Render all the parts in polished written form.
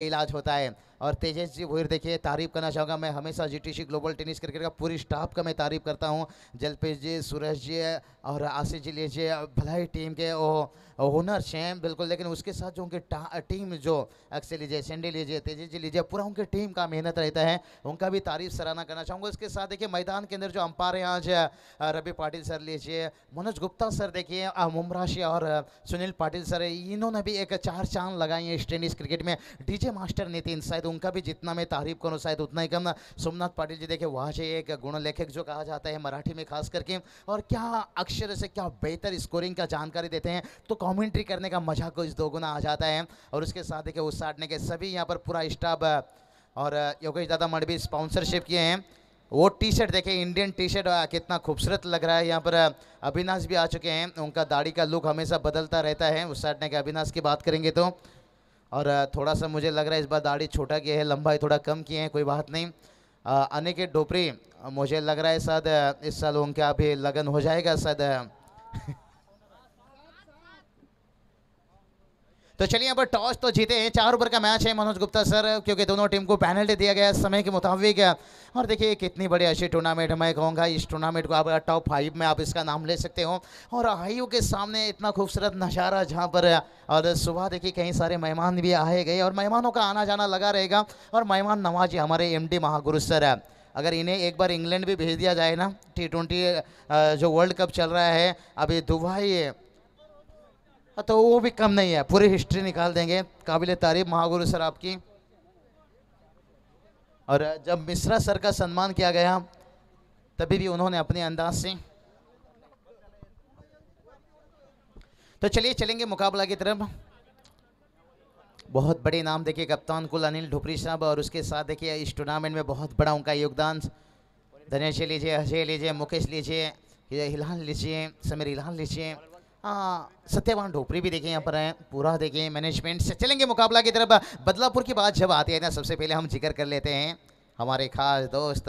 इलाज होता है। और तेजस जी भोईर देखिए, तारीफ करना चाहूँगा मैं हमेशा जीटीसी ग्लोबल टेनिस क्रिकेट का पूरी स्टाफ का मैं तारीफ करता हूँ। जलपेश जी, सूरज जी और आशीष जी लीजिए, भलाई टीम के वो ओनर्स हैं बिल्कुल, लेकिन उसके साथ जो उनकी टीम जो अक्सर लीजिए, सेंडी लीजिए, तेजस जी लीजिए, पूरा उनकी टीम का मेहनत रहता है, उनका भी तारीफ सराहना करना चाहूँगा। इसके साथ देखिए मैदान के अंदर जो अंपायर हैं आज रवि पाटिल सर लीजिए, मनोज गुप्ता सर देखिए, मुमराशी और सुनील पाटिल सर, इन्होंने भी एक चार चांद लगाई है इस टेनिस क्रिकेट में। डीजे मास्टर नितिन, शायद उनका भी जितना मैं तारीफ करूं शायद उतना ही कम। सोमनाथ पाटिल जी देखिए, वहाँ से एक गुण लेखक जो कहा जाता है मराठी में खास करके, और क्या अक्षर से क्या बेहतर स्कोरिंग का जानकारी देते हैं, तो कमेंट्री करने का मजा कुछ दोगुना आ जाता है। और उसके साथ देखिए उस साटने के सभी यहाँ पर पूरा स्टाफ और योगेश दादा मठ भी स्पॉन्सरशिप किए हैं। वो टी शर्ट देखिए, इंडियन टी शर्ट कितना खूबसूरत लग रहा है। यहाँ पर अविनाश भी आ चुके हैं, उनका दाढ़ी का लुक हमेशा बदलता रहता है। उस साटने के अविनाश की बात करेंगे तो, और थोड़ा सा मुझे लग रहा है इस बार दाढ़ी छोटा किया है, लंबाई थोड़ा कम किए हैं, कोई बात नहीं। अनिकेत डोपरी, मुझे लग रहा है शायद इस साल उनका अभी लगन हो जाएगा शायद। तो चलिए यहाँ पर टॉस तो जीते हैं, 4 ओवर का मैच है मनोज गुप्ता सर, क्योंकि दोनों टीम को पेनल्टी दिया गया है समय के मुताबिक। और देखिए कितनी बड़ी अच्छी टूर्नामेंट, मैं कहूँगा इस टूर्नामेंट को आप टॉप 5 में आप इसका नाम ले सकते हो। और आयु के सामने इतना खूबसूरत नज़ारा जहाँ पर, और सुबह देखिए कई सारे मेहमान भी आए गए और मेहमानों का आना जाना लगा रहेगा। और मेहमान नवाजी हमारे एमडी महागुरु सर है, अगर इन्हें एक बार इंग्लैंड भी भेज दिया जाए ना, T20 जो वर्ल्ड कप चल रहा है अभी दुबई, तो वो भी कम नहीं है, पूरी हिस्ट्री निकाल देंगे। काबिल तारीफ महागुरु सर आपकी। और जब मिश्रा सर का सम्मान किया गया तभी भी उन्होंने अपने अंदाज से, तो चलिए चलेंगे मुकाबला की तरफ। बहुत बड़े नाम देखिए, कप्तान कुल अनिल ढुपरी साहब, और उसके साथ देखिए इस टूर्नामेंट में बहुत बड़ा उनका योगदान, धनेश लीजिए, अजय लीजिए, मुकेश लीजिए, ये हिलाल लीजिए, समीर हिलाल लीजिए, सत्यवान ढोपरी भी देखिए यहाँ पर हैं, पूरा देखिए मैनेजमेंट से। चलेंगे मुकाबला की तरफ। बदलापुर की बात जब आती है ना, सबसे पहले हम जिक्र कर लेते हैं हमारे खास दोस्त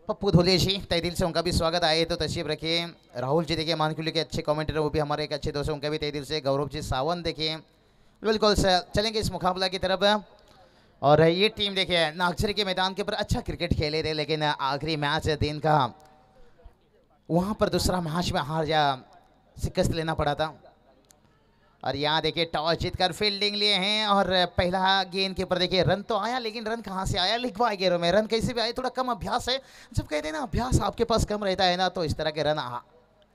पप्पू धोले जी, तहे दिल से उनका भी स्वागत, आए तो तशरीफ रखिए। राहुल जी देखिए मानकुली के अच्छे कमेंटेटर, वो भी हमारे एक अच्छे दोस्त हैं, उनका भी तहे दिल से। गौरव जी सावंत देखिए, बिल्कुल सर। चलेंगे इस मुकाबला की तरफ। और ये टीम देखिए नागझरी के मैदान के ऊपर अच्छा क्रिकेट खेले थे, लेकिन आखिरी मैच दिन का वहाँ पर दूसरा मैच में हार जा शिकस्त लेना पड़ा था। और यहाँ देखिए टॉस जीतकर फील्डिंग लिए हैं, और पहला गेंद के ऊपर देखिए रन तो आया, लेकिन रन कहाँ से आया, लिखवा गेंदों में रन कैसे भी आए, थोड़ा कम अभ्यास है। जब कहते हैं ना अभ्यास आपके पास कम रहता है ना, तो इस तरह के रन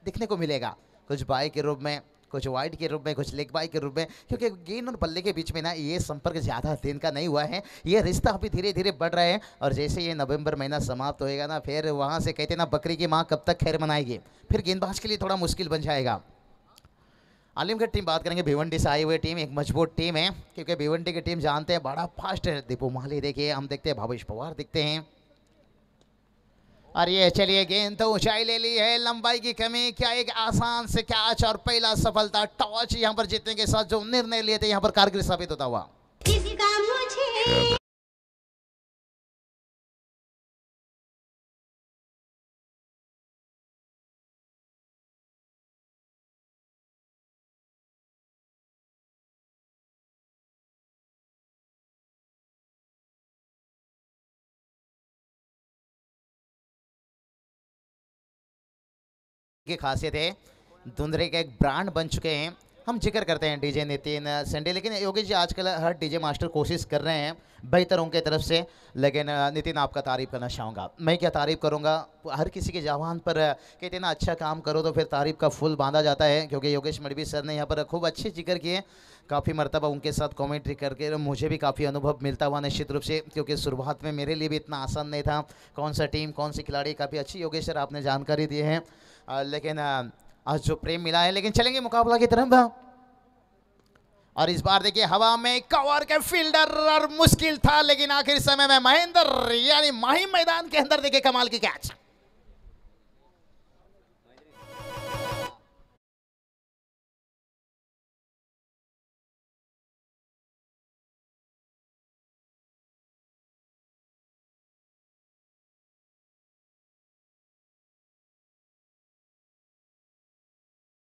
दिखने को मिलेगा, कुछ बाई के रूप में, कुछ वाइड के रूप में, कुछ लेग बाई के रूप में, क्योंकि गेंद और बल्ले के बीच में ना ये संपर्क ज़्यादा दिन का नहीं हुआ है, ये रिश्ता अभी धीरे धीरे बढ़ रहा है। और जैसे ये नवंबर महीना समाप्त होएगा ना, फिर वहाँ से कहते हैं ना बकरी की माँ कब तक खैर मनाएगी, फिर गेंदबाज के लिए थोड़ा मुश्किल बन जाएगा। आलिमगढ़ टीम बात करेंगे, भिवंडी से आई हुई टीम एक मजबूत टीम है, क्योंकि भिवंडी की टीम जानते हैं बड़ा फास्ट है। दीपू माली देखिए, हम देखते हैं भावेश पवार दिखते हैं। और ये चलिए गेंद तो ऊंचाई ले ली है, लंबाई की कमी, क्या एक आसान से कैच और पहला सफलता। टॉस यहाँ पर जीतने के साथ जो निर्णय लिए थे यहाँ पर कारगर साबित होता हुआ। की खासियत है, धुंधरे का एक ब्रांड बन चुके हैं। हम जिक्र करते हैं डीजे नितिन संडे, लेकिन योगेश जी आजकल हर डीजे मास्टर कोशिश कर रहे हैं बेहतर उनके तरफ से। लेकिन नितिन आपका तारीफ करना चाहूँगा, मैं क्या तारीफ करूँगा, हर किसी के जवान पर कहते हैं ना अच्छा काम करो तो फिर तारीफ का फूल बांधा जाता है। क्योंकि योगेश मडवी सर ने यहाँ पर खूब अच्छे जिक्र किए, काफ़ी मरतबा उनके साथ कॉमेंट्री करके मुझे भी काफ़ी अनुभव मिलता हुआ निश्चित रूप से, क्योंकि शुरुआत में मेरे लिए भी इतना आसान नहीं था, कौन सा टीम कौन सी खिलाड़ी, काफ़ी अच्छी योगेश सर आपने जानकारी दी है। लेकिन आज जो प्रेम मिला है। लेकिन चलेंगे मुकाबला की तरफ। और इस बार देखिए हवा में कवर के फील्डर, और मुश्किल था, लेकिन आखिर समय में महेंद्र यानी माही मैदान के अंदर देखिए कमाल की कैच।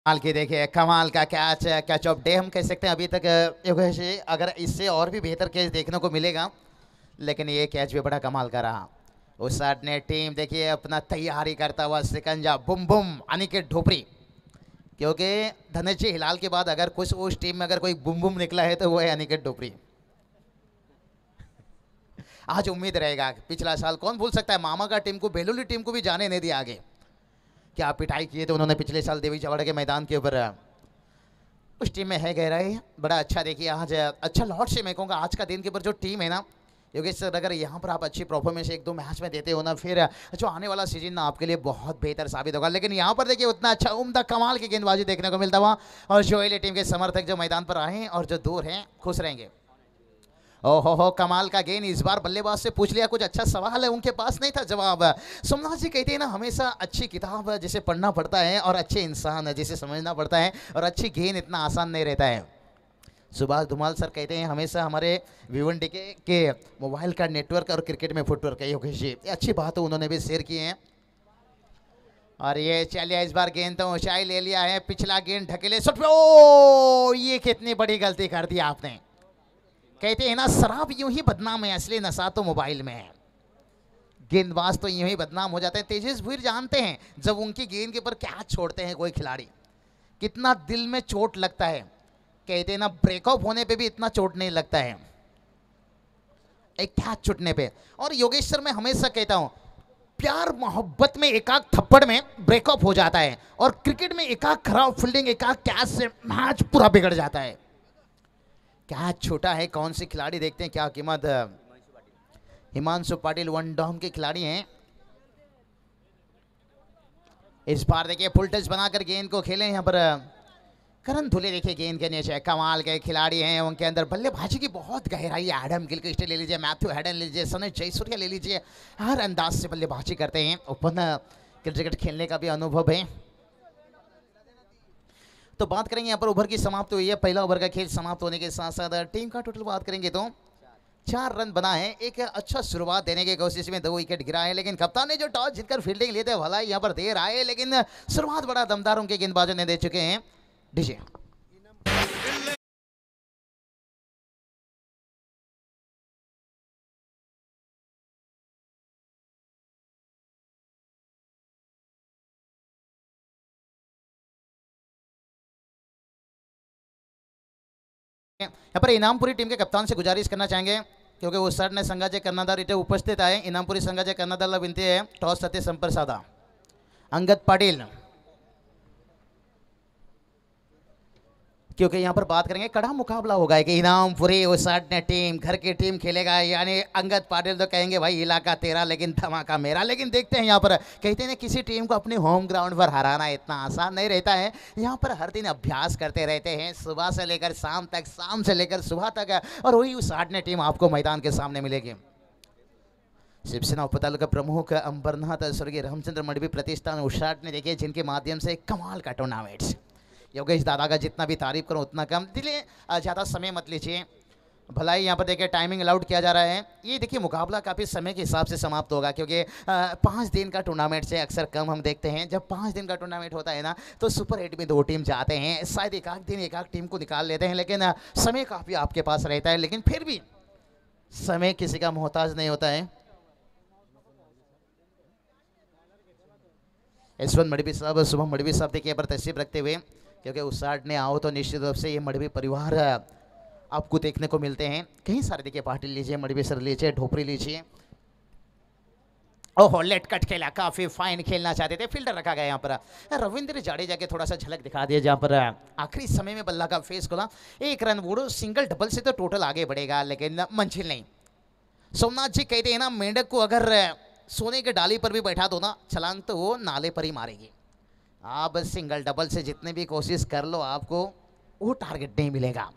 कमाल की देखिए, कमाल का कैच, कैच ऑफ डे हम कह सकते हैं अभी तक योगेश जी। अगर इससे और भी बेहतर कैच देखने को मिलेगा, लेकिन ये कैच भी बड़ा कमाल का रहा। उस साइड ने टीम देखिए अपना तैयारी करता हुआ सिकंजा बुम बुम अनिकेत ढोपरी, क्योंकि धनेश जी हिलाल के बाद अगर कुछ उस टीम में अगर कोई बुम बुम निकला है तो वो है अनिकेत ढोपरी। आज उम्मीद रहेगा, पिछला साल कौन भूल सकता है, मामा का टीम को, बेलुली टीम को भी जाने नहीं दिया आगे। क्या पिटाई किए थे उन्होंने पिछले साल देवी चवाड़ा के मैदान के ऊपर। उस टीम में है गहराई, बड़ा अच्छा देखिए आज अच्छा लॉट से मैं कहूँगा आज का दिन के ऊपर जो टीम है ना योगेश सर, अगर यहाँ पर आप अच्छी परफॉर्मेंस एक दो मैच में देते हो ना, फिर जो आने वाला सीजन ना आपके लिए बहुत बेहतर साबित होगा। लेकिन यहाँ पर देखिए उतना अच्छा उम्दा कमाल की गेंदबाजी देखने को मिलता हुआ, और जोएली टीम के समर्थक जो मैदान पर आए हैं और जो दूर हैं खुश रहेंगे। ओहो हो, कमाल का गेंद। इस बार बल्लेबाज से पूछ लिया, कुछ अच्छा सवाल है, उनके पास नहीं था जवाब। सोमनाथ जी कहते हैं ना, हमेशा अच्छी किताब जिसे पढ़ना पड़ता है और अच्छे इंसान जिसे समझना पड़ता है, और अच्छी गेंद इतना आसान नहीं रहता है। सुभाष धुमाल सर कहते हैं हमेशा हमारे भिवंडी के मोबाइल का नेटवर्क और क्रिकेट में फुटवर्क है। योगेश जी ये अच्छी बात है, उन्होंने भी शेयर किए हैं। और ये चलिए इस बार गेंद तो ऊंचाई ले लिया है, पिछला गेंद ढकेले शॉट पे। ओ ये कितनी बड़ी गलती कर दी आपने। कहते हैं ना, शराब यूं ही बदनाम है, असली नशा तो मोबाइल में है। गेंदबाज तो यूं ही बदनाम हो जाते हैं। तेजस भीर जानते हैं जब उनकी गेंद के ऊपर कैच छोड़ते हैं कोई खिलाड़ी, कितना दिल में चोट लगता है। कहते हैं ना, ब्रेकअप होने पे भी इतना चोट नहीं लगता है एक कैच छूटने पे। और योगेश सर मैं हमेशा कहता हूं, प्यार मोहब्बत में एकाक थप्पड़ में ब्रेकअप हो जाता है, और क्रिकेट में एकाक खराब फील्डिंग, एकाक कैच से मैच पूरा बिगड़ जाता है। कैच छोटा है, कौन से खिलाड़ी देखते हैं क्या कीमत। हिमांशु पाटिल वन डाउन के खिलाड़ी हैं। इस बार देखिए फुल टच बनाकर गेंद को खेले यहाँ पर करण धुले। देखिए गेंद के नीचे कमाल के खिलाड़ी हैं, उनके अंदर बल्लेबाजी की बहुत गहराई है। एडम गिलक्रिस्ट ले लीजिए, मैथ्यू हेडन ले लीजिए, सनी जयसूर्या ले लीजिए, हर अंदाज से बल्लेबाजी करते हैं। ओपन क्रिकेट खेलने का भी अनुभव है। तो बात करेंगे यहाँ पर ओवर की समाप्त हुई है, पहला ओवर का खेल समाप्त होने के साथ साथ टीम का टोटल बात करेंगे तो 4 रन बना है। एक अच्छा शुरुआत देने की कोशिश में 2 विकेट गिरा है, लेकिन कप्तान ने जो टॉस जीतकर फील्डिंग लेते भला यहाँ पर देर आए, लेकिन शुरुआत बड़ा दमदार उनके गेंदबाजों ने दे चुके हैं। डीजे यहाँ पर इनामपुरी टीम के कप्तान से गुजारिश करना चाहेंगे, क्योंकि उस साइड ने संघाचे कर्णधार इथे उपस्थित आहे। इनामपुरी संघाच्या कर्णधाराला विनंती आहे टॉससाठी संपर्क साधा। अंगद पाटिल, क्योंकि यहाँ पर बात करेंगे कड़ा मुकाबला होगा कि इनामपुरी उस साइड ने टीम घर की टीम खेलेगा, यानी अंगद पाटिल तो कहेंगे भाई इलाका तेरा लेकिन धमाका मेरा। लेकिन देखते हैं यहाँ पर कहते हैं किसी टीम को अपने होम ग्राउंड पर हराना इतना आसान नहीं रहता है। यहाँ पर हर दिन अभ्यास करते रहते हैं, सुबह से लेकर शाम तक, शाम से लेकर सुबह तक, और वही उस साइड ने टीम आपको मैदान के सामने मिलेगी। शिवसेना उपताल का प्रमुख अंबरनाथ स्वर्गीय रामचंद्र मडवी प्रतिष्ठान उषाट ने देखिए जिनके माध्यम से कमाल का टूर्नामेंट्स। योगेश दादा का जितना भी तारीफ करो उतना कम, दिले ज़्यादा समय मत लीजिए। भलाई यहाँ पर देखिए टाइमिंग अलाउड किया जा रहा है। ये देखिए मुकाबला काफ़ी समय के हिसाब से समाप्त होगा, क्योंकि 5 दिन का टूर्नामेंट से अक्सर कम हम देखते हैं। जब 5 दिन का टूर्नामेंट होता है ना, तो सुपर 8 में 2 टीम जाते हैं, शायद एक आध दिन एक आध टीम को निकाल लेते हैं, लेकिन समय काफ़ी आपके पास रहता है। लेकिन फिर भी समय किसी का मोहताज नहीं होता है। यशवंत मडवी साहब, शुभम मडवी साहब देखिए पर तशरीफ रखते हुए, क्योंकि उस साइड ने आओ तो निश्चित रूप से ये मडवी परिवार आपको देखने को मिलते हैं। कहीं सारे देखिए पाटिल लीजिए, मडवी सर लीजिए, ढोपरी लीजिए। ओहो लेट कट खेला, काफी फाइन खेलना चाहते थे, फील्डर रखा गया यहाँ पर। रविंद्र जाडेजा के थोड़ा सा झलक दिखा दिया, जहाँ पर आखिरी समय में बल्ला का फेस खोला। 1 रन वोड़ो, सिंगल डबल से तो टोटल आगे बढ़ेगा, लेकिन मंजिल नहीं। सोमनाथ जी कहते हैं ना, मेंढक को अगर सोने के डाली पर भी बैठा दो ना, छलांग तो वो नाले पर ही मारेगी। आप सिंगल डबल से जितने भी कोशिश कर लो, आपको वो टारगेट नहीं मिलेगा।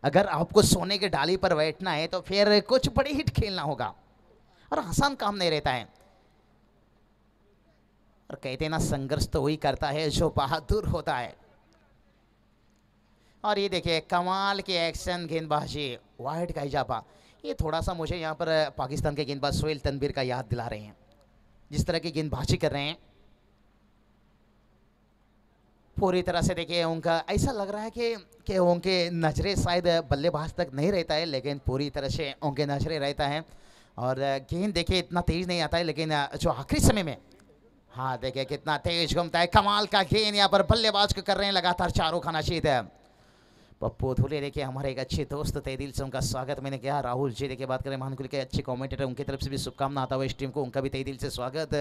अगर आपको सोने के डाली पर बैठना है तो फिर कुछ बड़ी हिट खेलना होगा, और आसान काम नहीं रहता है। और कहते हैं ना, संघर्ष तो वही करता है जो बहादुर होता है। और ये देखिए कमाल के एक्शन गेंदबाजी, वाइड का इजाफा। ये थोड़ा सा मुझे यहाँ पर पाकिस्तान के गेंदबाज सोहेल तनवीर का याद दिला रहे हैं, जिस तरह की गेंदबाजी कर रहे हैं। पूरी तरह से देखिए उनका ऐसा लग रहा है कि उनके नजरे शायद बल्लेबाज तक नहीं रहता है, लेकिन पूरी तरह से उनके नजरे रहता है। और गेंद देखिए इतना तेज नहीं आता है, लेकिन जो आखिरी समय में हाँ देखिए कितना तेज घूमता है। कमाल का गेंद यहाँ पर बल्लेबाज को कर रहे हैं लगातार चारों खाना चाहिए है। पप्पू धुले देखिए हमारे एक अच्छे दोस्त, तहे दिल से उनका स्वागत मैंने किया। राहुल जी देखिए बात करें महानकुल के अच्छे कमेंटेटर, उनकी तरफ से भी शुभकामना आता हुआ इस टीम को, उनका भी तहे दिल से स्वागत।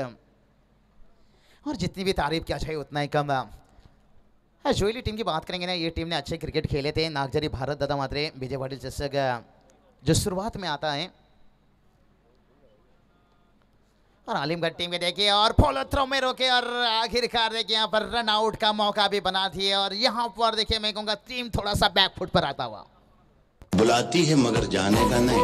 और जितनी भी तारीफ किया जाए उतना ही कम। जोईली टीम की बात करेंगे ना, ये टीम ने अच्छे क्रिकेट खेले थे। नागजरी भारत दादा मात्रे विजय पाटिल चषक जो शुरुआत में आता है। और आलिमगढ़ टीम के देखिए और फॉलो थ्रो में रोके और आखिरकार देखिए यहाँ पर रन आउट का मौका भी बना दिए। और यहाँ पर देखिए मैं कहूँगा टीम थोड़ा सा बैकफुट पर आता हुआ। बुलाती है मगर जाने का नहीं।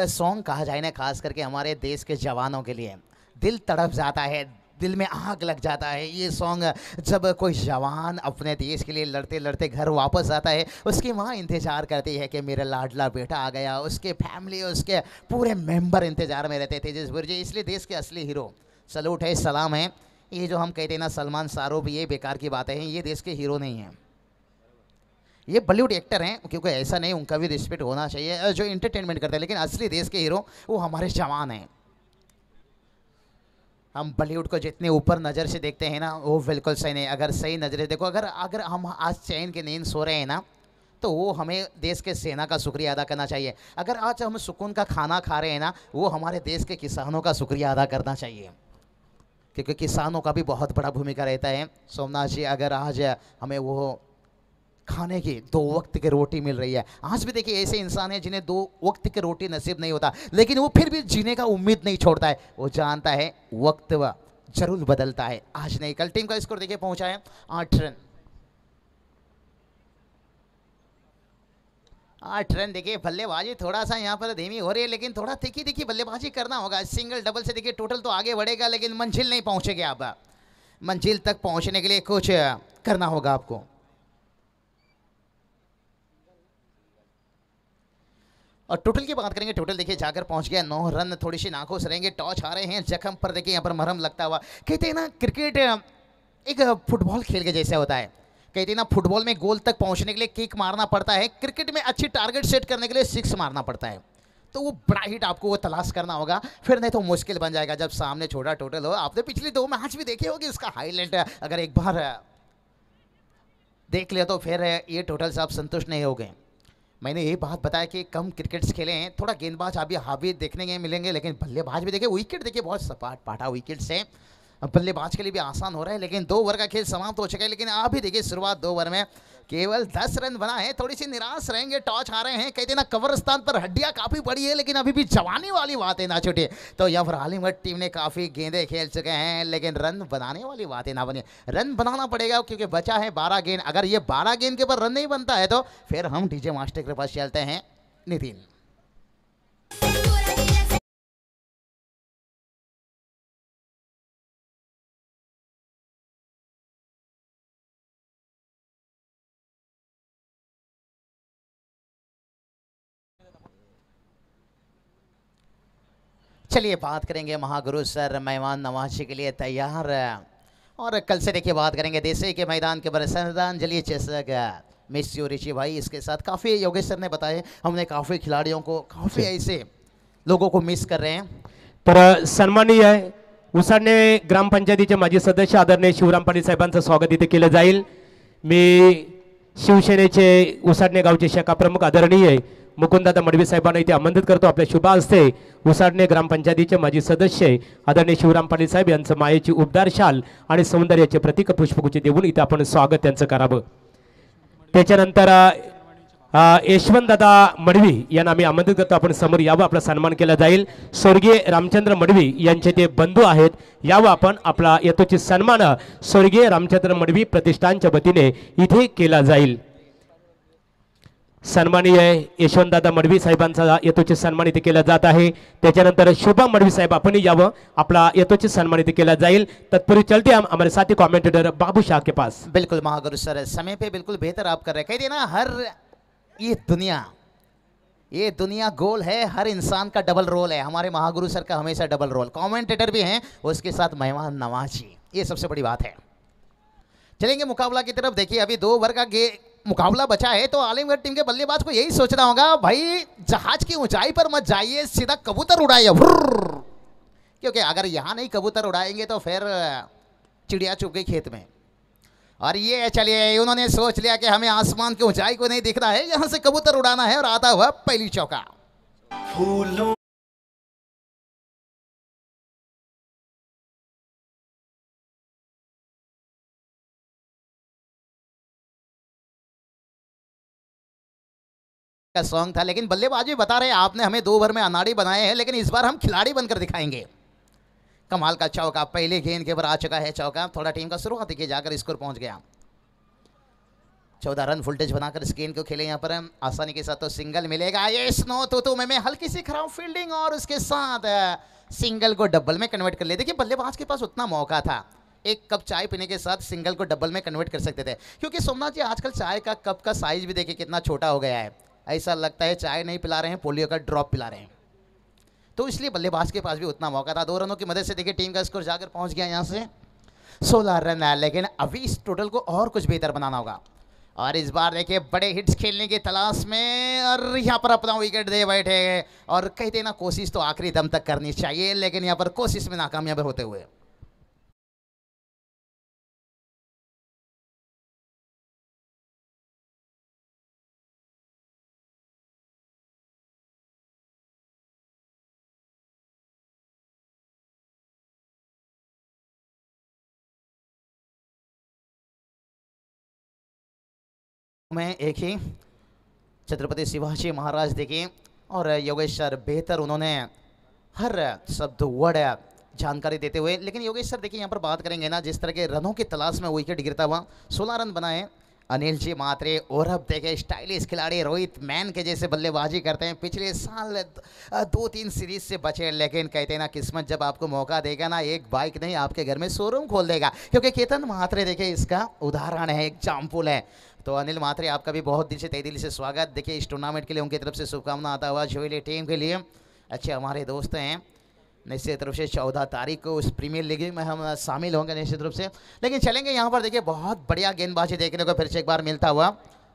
सॉन्ग कहा जाए ना, खास करके हमारे देश के जवानों के लिए दिल तड़प जाता है, दिल में आग लग जाता है। ये सॉन्ग जब कोई जवान अपने देश के लिए लड़ते लड़ते घर वापस आता है, उसकी माँ इंतज़ार करती है कि मेरा लाडला बेटा आ गया, उसके फैमिली उसके पूरे मेंबर इंतज़ार में रहते थे तेजस्वी जी। इसलिए देश के असली हीरो सलूट है, सलाम है। ये जो हम कहते हैं ना सलमान शाहरुख, ये बेकार की बातें हैं, ये देश के हीरो नहीं हैं, ये बॉलीवुड एक्टर हैं। क्योंकि ऐसा नहीं, उनका भी रिस्पेक्ट होना चाहिए जो एंटरटेनमेंट करते हैं, लेकिन असली देश के हीरो वो हमारे जवान हैं। हम बॉलीवुड को जितने ऊपर नज़र से देखते हैं ना, वो बिल्कुल सही नहीं। अगर सही नज़र देखो, अगर हम आज चैन के नींद सो रहे हैं ना, तो वो हमें देश के सेना का शुक्रिया अदा करना चाहिए। अगर आज हम सुकून का खाना खा रहे हैं ना, वो हमारे देश के किसानों का शुक्रिया अदा करना चाहिए, क्योंकि किसानों का भी बहुत बड़ा भूमिका रहता है। सोमनाथ जी, अगर आज हमें वो खाने की 2 वक्त की रोटी मिल रही है, आज भी देखिए ऐसे इंसान हैं जिन्हें 2 वक्त की रोटी नसीब नहीं होता, लेकिन वो फिर भी जीने का उम्मीद नहीं छोड़ता है। वो जानता है वक्त जरूर बदलता है, आज नहीं कल। टीम का स्कोर देखिए पहुंचा है 8 रन। 8 रन देखिए। बल्लेबाजी थोड़ा सा यहाँ पर धीमी हो रही है, लेकिन थोड़ा देखिए बल्लेबाजी करना होगा। सिंगल डबल से देखिए टोटल तो आगे बढ़ेगा, लेकिन मंजिल नहीं पहुंचेंगे आप। मंजिल तक पहुंचने के लिए कुछ करना होगा आपको। और टोटल की बात करेंगे, टोटल देखिए जाकर पहुंच गया 9 रन। थोड़ी सी नाखुश रहेंगे, टॉस आ रहे हैं जख्म पर देखिए यहाँ पर मरहम लगता हुआ। कहते हैं ना क्रिकेट एक फुटबॉल खेल के जैसा होता है। कहते हैं ना फुटबॉल में गोल तक पहुंचने के लिए किक मारना पड़ता है, क्रिकेट में अच्छी टारगेट सेट करने के लिए 6 मारना पड़ता है। तो वो बड़ा हिट आपको वो तलाश करना होगा, फिर नहीं तो मुश्किल बन जाएगा जब सामने छोटा टोटल हो। आपने पिछले 2 मैच भी देखे होगी, उसका हाईलाइट अगर एक बार देख लिया तो फिर ये टोटल से आप संतुष्ट नहीं हो गए। मैंने ये बात बताया कि कम क्रिकेट्स खेले हैं, थोड़ा गेंदबाज अभी हावी देखने के मिलेंगे, लेकिन बल्लेबाज भी देखिए विकेट देखिए बहुत सपाट पाटा विकेट से। बल्लेबाज के लिए भी आसान हो रहा है, लेकिन 2 ओवर का खेल समाप्त हो चुका है। लेकिन आप भी देखिए शुरुआत 2 ओवर में केवल 10 रन बना है, थोड़ी सी निराश रहेंगे। टॉस आ रहे हैं, कहते हैं ना कब्रिस्तान पर हड्डियां काफ़ी बड़ी है, लेकिन अभी भी जवानी वाली बातें ना छूटे। तो यहाँ पर आलिमगढ़ टीम ने काफ़ी गेंदें खेल चुके हैं, लेकिन रन बनाने वाली बातें ना बनी। रन बनाना पड़ेगा, क्योंकि बचा है 12 गेंद। अगर ये 12 गेंद के ऊपर रन नहीं बनता है तो फिर हम डीजे मास्टर के पास चलते हैं। नितिन चलिए बात करेंगे महागुरु सर मेहमान नवाजी के लिए तैयार। और कल से देखिए बात करेंगे देसी के मैदान के ऊपर श्रद्धांजलि चषक मिस यू ऋषि भाई। इसके साथ काफ़ी योगेश सर ने बताया, हमने काफ़ी खिलाड़ियों को, काफ़ी ऐसे लोगों को मिस कर रहे हैं। तर सन्माननीय आहे उसाडणे ग्रामपंचायतीचे माजी सदस्य आदरणीय शिवराम पाटील साहेबांचं स्वागत इथे केलं जाईल। मी शिवसेनेचे उसाडणे गावचे शाखा प्रमुख आदरणीय मुकुंददादा मडवी साहेबांना इथे आमंत्रित करतो। आपल्या शुभ हस्ते उसाडणे ग्रामपंचायतीचे माजी सदस्य आदरणीय शिवराम पाटील साहेब यांचं मायेची उबदार शाल आणि सौंदर्याचे प्रतीक पुष्पगुच्छ देऊन इथे आपण स्वागत त्यांचं करावं। त्याच्यानंतर यशवंत दादा मडवी यांना आम्ही आमंत्रित करतो, आपण समोर यावं, आपला सन्मान केला जाईल। स्वर्गीय रामचंद्र मडवी यांचे ते बंधू आहेत, यावं आपण, आपला यथोचित सन्मान स्वर्गीय रामचंद्र मडवी प्रतिष्ठानच्या वतीने इथे केला जाईल। सन्माननीय यशवंतदादा मडवी साहेबांचा यथोचित सन्मानित केला जात आहे. त्याच्यानंतर शुभम मडवी साहेब आपण यावं, आपला यथोचित सन्मानित केला जाईल. तत्पूर्वी चलते हम हमारे साथी कमेंटेटर बाबू शाह के पास. बिल्कुल महागुरु सर, समय पे बिल्कुल बेहतर आप कर रहे हैं. कहते हैं ना, हर ये दुनिया गोल है, हर इंसान का डबल रोल है. हमारे महागुरु सर का हमेशा डबल रोल, कमेंटेटर भी हैं, उसके साथ मेहमान नवाजी, ये सबसे बड़ी बात है. चलेंगे मुकाबला की तरफ. देखिए अभी 2 ओवर का मुकाबला बचा है, तो आलिमगढ़ टीम के बल्लेबाज को यही सोचना होगा, भाई जहाज की ऊंचाई पर मत जाइए, सीधा कबूतर उड़ाइए, क्योंकि अगर यहाँ नहीं कबूतर उड़ाएंगे तो फिर चिड़िया चुप गई खेत में. और ये चलिए उन्होंने सोच लिया कि हमें आसमान की ऊंचाई को नहीं दिखना है, यहां से कबूतर उड़ाना है, और आता हुआ पहली चौका. फूलों का सॉन्ग था, लेकिन बल्लेबाज भी बता रहे हैं आपने हमें 2 ओवर में अनाड़ी बनाए हैं, लेकिन इस बार हम खिलाड़ी बनकर दिखाएंगे. कमाल का चौका, पहले गेंद के ऊपर आ चुका है चौका. थोड़ा टीम का शुरुआत देखिए, जाकर स्कोर पहुंच गया. 14 रन फुलटेज बनाकर इस गेंद को खेले यहाँ पर आसानी के साथ, तो सिंगल मिलेगा. ये स्नो तो में हल्की सी खराब फील्डिंग, और उसके साथ सिंगल को डबल में कन्वर्ट कर ले. देखिए बल्लेबाज के पास उतना मौका था, एक कप चाय पीने के साथ सिंगल को डबल में कन्वर्ट कर सकते थे. क्योंकि सोमनाथ जी आजकल चाय का कप का साइज भी देखिए कितना छोटा हो गया है, ऐसा लगता है चाय नहीं पिला रहे हैं, पोलियो का ड्रॉप पिला रहे हैं. तो इसलिए बल्लेबाज के पास भी उतना मौका था. 2 रनों की मदद से देखिए टीम का स्कोर जाकर पहुंच गया यहाँ से 16 रन है, लेकिन अभी इस टोटल को और कुछ बेहतर बनाना होगा. और इस बार देखिए बड़े हिट्स खेलने की तलाश में, और यहाँ पर अपना विकेट दे बैठे. और कहते ना, कोशिश तो आखिरी दम तक करनी चाहिए, लेकिन यहाँ पर कोशिश में नाकामयाब होते हुए. में एक ही छत्रपति शिवाजी महाराज देखिए, और योगेश सर बेहतर उन्होंने हर शब्द वर्ड जानकारी देते हुए. लेकिन योगेश सर देखिए यहाँ पर बात करेंगे ना, जिस तरह के रनों की तलाश में विकेट गिरता हुआ 16 रन बनाए अनिल जी मात्रे. और अब देखे स्टाइलिश खिलाड़ी रोहित मैन के जैसे बल्लेबाजी करते हैं. पिछले साल 2-3 सीरीज से बचे, लेकिन कहते हैं ना, किस्मत जब आपको मौका देगा ना, एक बाइक नहीं आपके घर में शोरूम खोल देगा. क्योंकि केतन मात्रे देखिए इसका उदाहरण है, एग्जाम्पल है. तो अनिल मात्रे आपका भी बहुत दिल से तहे दिल से स्वागत. देखिए इस टूर्नामेंट के लिए उनकी तरफ से शुभकामना आता हुआ जोइली टीम के लिए. अच्छे हमारे दोस्त हैं, निश्चित रूप से 14 तारीख को उस प्रीमियर लीग में हम शामिल होंगे निश्चित रूप से. लेकिन चलेंगे यहाँ पर देखिए बहुत बढ़िया गेंदबाजी देखने को फिर से एक बार मिलता हुआ.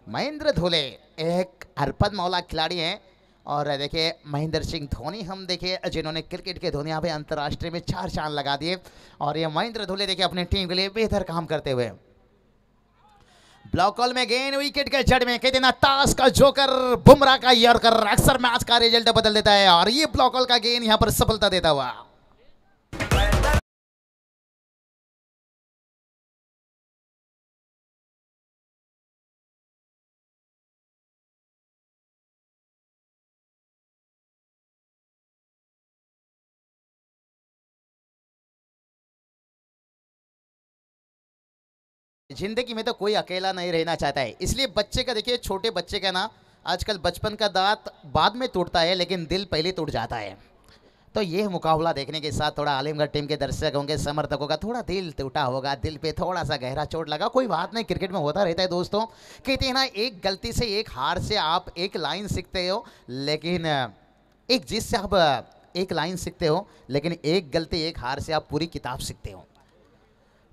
महेंद्र धोले एक अर्पद मौला खिलाड़ी हैं, और देखिए महेंद्र सिंह धोनी हम देखिए जिन्होंने क्रिकेट के दुनिया में अंतर्राष्ट्रीय में 4 चांद लगा दिए. और ये महेंद्र धोले देखिए अपनी टीम के लिए बेहतर काम करते हुए. ब्लॉक कॉल में गेंद विकेट के जड़ में, कहते ना ताश का जोकर बुमराह का यॉर्कर अक्सर मैच का रिजल्ट बदल देता है. और ये ब्लॉक कॉल का गेंद यहां पर सफलता देता हुआ. जिंदगी में तो कोई अकेला नहीं रहना चाहता है, इसलिए बच्चे का देखिए, छोटे बच्चे का ना आजकल बचपन का दांत बाद में टूटता है, लेकिन दिल पहले टूट जाता है. तो ये मुकाबला देखने के साथ थोड़ा आलिमगढ़ टीम के दर्शक होंगे, समर्थकों का थोड़ा दिल टूटा होगा, दिल पे थोड़ा सा गहरा चोट लगा. कोई बात नहीं, क्रिकेट में होता रहता है दोस्तों. कहते हैं ना, एक गलती से एक हार से आप एक लाइन सीखते हो, लेकिन एक जीत से आप एक लाइन सीखते हो, लेकिन एक गलती एक हार से आप पूरी किताब सीखते हो.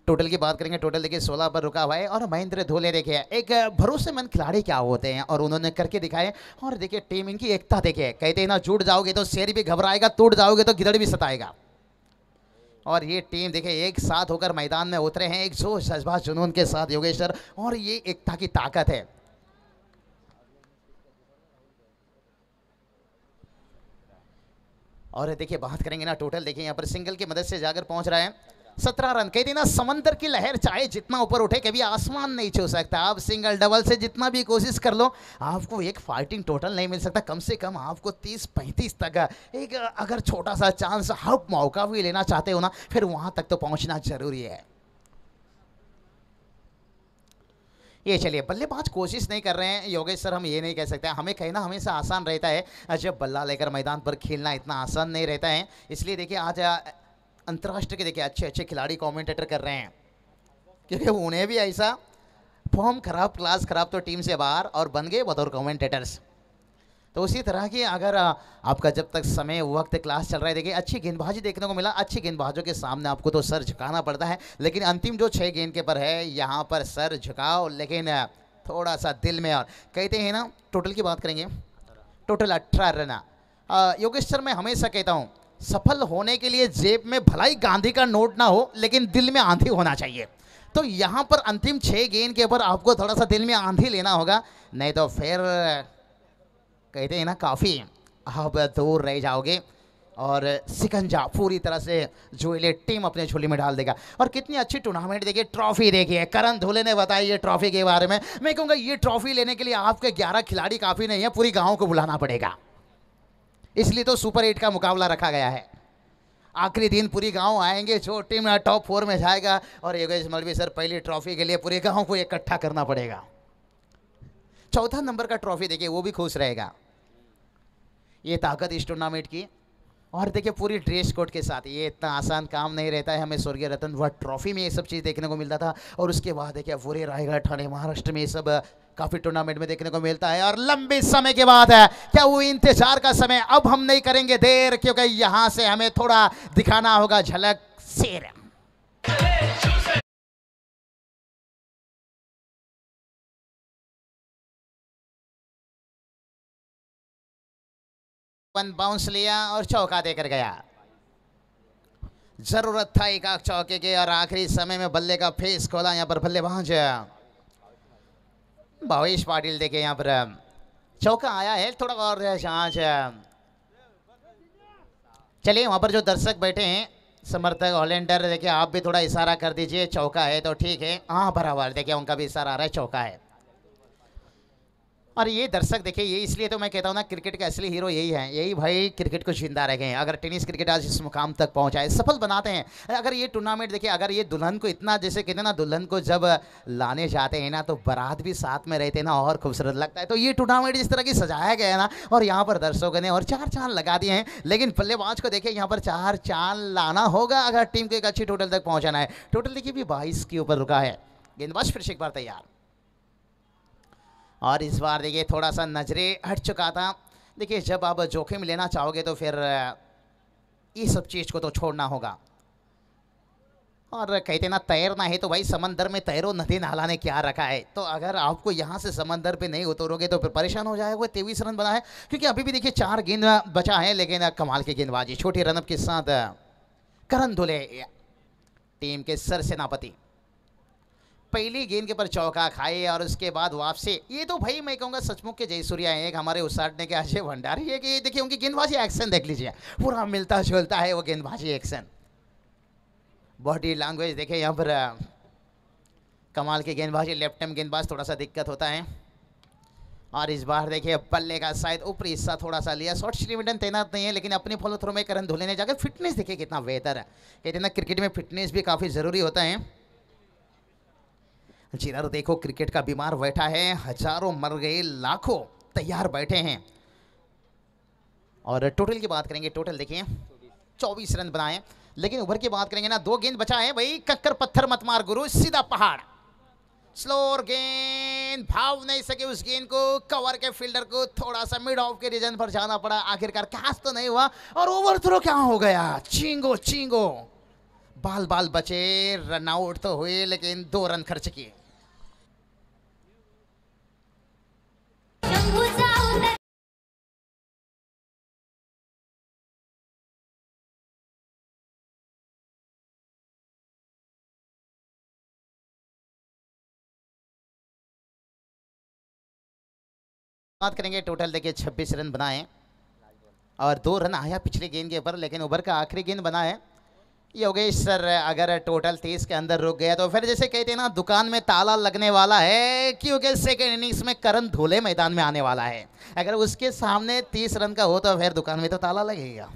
टोटल की बात करेंगे, टोटल देखिए 16 पर रुका हुआ है. और महेंद्र धोले देखिए एक भरोसेमंद खिलाड़ी क्या होते हैं, और उन्होंने करके दिखाए. और देखिए टीम इनकी एकता देखिए, कहते हैं ना, जुट जाओगे तो शेर भी घबराएगा, टूट जाओगे तो गिदड़ भी सताएगा. और ये टीम देखिए एक साथ होकर मैदान में उतरे हैं, एक जोश जज्बा जुनून के साथ योगेश सर, और ये एकता की ताकत है. और देखिए बात करेंगे ना, टोटल देखिए यहाँ पर सिंगल की मदद से जाकर पहुंच रहा है 17 रन. कहते ना, समंदर की लहर चाहे जितना ऊपर उठे, कभी आसमान नहीं छू सकता. आप सिंगल डबल से जितना भी कोशिश कर लो, आपको एक फाइटिंग टोटल नहीं मिल सकता. कम से कम आपको 30-35 तक एक अगर छोटा सा चांस, आप मौका भी लेना चाहते हो ना, फिर वहां तक तो पहुंचना जरूरी है. ये चलिए बल्लेबाज कोशिश नहीं कर रहे हैं योगेश सर, हम ये नहीं कह सकते, हमें कहना हमेशा आसान रहता है, जब बल्ला लेकर मैदान पर खेलना इतना आसान नहीं रहता है। इसलिए देखिए आज अंतर्राष्ट्रीय के देखिए अच्छे अच्छे खिलाड़ी कमेंटेटर कर रहे हैं, क्योंकि उन्हें भी ऐसा फॉर्म खराब, क्लास खराब तो टीम से बाहर, और बन गए बतौर कमेंटेटर्स। तो उसी तरह की अगर आपका जब तक समय वक्त क्लास चल रहा है, देखिए अच्छी गेंदबाजी देखने को मिला, अच्छी गेंदबाजों के सामने आपको तो सर झुकाना पड़ता है, लेकिन अंतिम जो 6 गेंद के पर है यहाँ पर सर झुकाओ, लेकिन थोड़ा सा दिल में, और कहते हैं ना टोटल की बात करेंगे, टोटल 18 रन। योगेश सर मैं हमेशा कहता हूँ सफल होने के लिए जेब में भलाई गांधी का नोट ना हो, लेकिन दिल में आंधी होना चाहिए। तो यहाँ पर अंतिम 6 गेंद के ऊपर आपको थोड़ा सा दिल में आंधी लेना होगा, नहीं तो फिर कहते हैं ना काफ़ी आप दूर रह जाओगे, और सिकंजा पूरी तरह से जो ये टीम अपने झोली में डाल देगा। और कितनी अच्छी टूर्नामेंट देखिए, ट्रॉफी देखिए, करण धुले ने बताया ये ट्रॉफी के बारे में। मैं कहूँगा ये ट्रॉफी लेने के लिए आपके 11 खिलाड़ी काफ़ी नहीं है, पूरी गाँव को बुलाना पड़ेगा, इसलिए तो सुपर 8 का मुकाबला रखा गया है। आखिरी दिन पूरी गांव आएंगे, जो टीम टॉप 4 में जाएगा, और योगेश मलवी सर पहली ट्रॉफी के लिए पूरे गांव को इकट्ठा करना पड़ेगा। चौथा नंबर का ट्रॉफी देखिए, वो भी खुश रहेगा। ये ताकत इस टूर्नामेंट की, और देखिए पूरी ड्रेस कोड के साथ, ये इतना आसान काम नहीं रहता है। हमें स्वर्गीय रतन वह ट्रॉफी में ये सब चीज़ देखने को मिलता था, और उसके बाद देखिए पूरे रायगढ़, ठाणे, महाराष्ट्र में ये सब काफ़ी टूर्नामेंट में देखने को मिलता है। और लंबे समय के बाद है क्या वो इंतजार का समय, अब हम नहीं करेंगे देर, क्योंकि यहाँ से हमें थोड़ा दिखाना होगा झलक शेर। बाउंस लिया और चौका देकर गया, जरूरत था एक आख चौके के, और आखिरी समय में बल्ले का फेस खोला यहाँ पर बल्लेबाज भावेश पाटिल। देखिए यहाँ पर चौका आया है, थोड़ा और जांच। चलिए वहां पर जो दर्शक बैठे हैं, समर्थक हॉलैंडर, देखिए आप भी थोड़ा इशारा कर दीजिए, चौका है तो ठीक है, हाँ बराबर, देखिए उनका भी इशारा आ रहा है, चौका है। और ये दर्शक देखिए, ये इसलिए तो मैं कहता हूँ ना क्रिकेट के असली हीरो यही है, यही भाई क्रिकेट को जिंदा रखें। अगर टेनिस क्रिकेट आज इस मुकाम तक पहुँचा है, सफल बनाते हैं। अगर ये टूर्नामेंट देखिए, अगर ये दुल्हन को इतना, जैसे कहते हैं ना दुल्हन को जब लाने जाते हैं ना, तो बारात भी साथ में रहते हैं ना, और खूबसूरत लगता है। तो ये टूर्नामेंट जिस तरह की सजाया गया है ना, और यहाँ पर दर्शकों ने और 4 चांद लगा दिए हैं, लेकिन बल्लेबाज को देखिए यहाँ पर 4 चांद लाना होगा अगर टीम को एक अच्छी टोटल तक पहुँचाना है। टोटल देखिए भी 22 के ऊपर रुका है। गेंदबाज फिर से एक बार तैयार, और इस बार देखिए थोड़ा सा नजरे हट चुका था। देखिए जब आप जोखिम लेना चाहोगे तो फिर ये सब चीज़ को तो छोड़ना होगा। और कहते ना तैरना है तो भाई समंदर में तैरो, नदी नाला ने क्या रखा है। तो अगर आपको यहाँ से समंदर पे नहीं उतरोगे तो फिर परेशान हो जाएगा। 23 रन बना है, क्योंकि अभी भी देखिए 4 गेंद बचा है, लेकिन कमाल की गेंदबाजी छोटी रनअप के साथ करण धुले टीम के सर सेनापति पहली गेंद के पर चौका खाए, और उसके बाद वापसी। ये तो भाई मैं कहूँगा सचमुच के जयसूर्या है, एक हमारे उसाटने के अजय भंडारी है, कि देखिए उनकी गेंदबाजी एक्शन देख लीजिए, पूरा मिलता जुलता है वो गेंदबाजी एक्शन। बॉडी लैंग्वेज देखिए यहाँ पर कमाल की गेंदबाजी। लेफ्ट हैंड गेंदबाज थोड़ा सा दिक्कत होता है। और इस बार देखिए बल्ले का शायद ऊपरी हिस्सा थोड़ा सा लिया, शॉर्ट स्लिमिटन तैनात नहीं है, लेकिन अपने फॉलो थ्रो में करण धुले ने जाकर फिटनेस देखिए कितना बेहतर है। कहते हैं ना क्रिकेट में फिटनेस भी काफ़ी ज़रूरी होता है। चिरर देखो क्रिकेट का बीमार बैठा है, हजारों मर गए, लाखों तैयार बैठे हैं। और टोटल की बात करेंगे, टोटल देखिए 24 रन बनाए, लेकिन ओवर की बात करेंगे ना 2 गेंद बचा है भाई। कक्कर पत्थर मत मार गुरु, सीधा पहाड़। स्लोर गेंद, भाव नहीं सके उस गेंद को, कवर के फील्डर को थोड़ा सा मिड ऑफ के रीजन पर जाना पड़ा। आखिरकार कैच तो नहीं हुआ, और ओवर थ्रो क्या हो गया, चींगो चींगो, बाल बाल बचे, रन आउट तो हुए, लेकिन 2 रन खर्च किए। बात करेंगे टोटल देखिए 26 रन बनाए, और 2 रन आया पिछले गेंद के ऊपर, लेकिन ओवर का आखिरी गेंद बना है। योगेश सर अगर टोटल 30 के अंदर रुक गया तो फिर जैसे कहते हैं ना दुकान में ताला लगने वाला है, क्योंकि सेकेंड इनिंग्स में करण धुले मैदान में आने वाला है। अगर उसके सामने 30 रन का हो तो फिर दुकान में तो ताला लगेगा।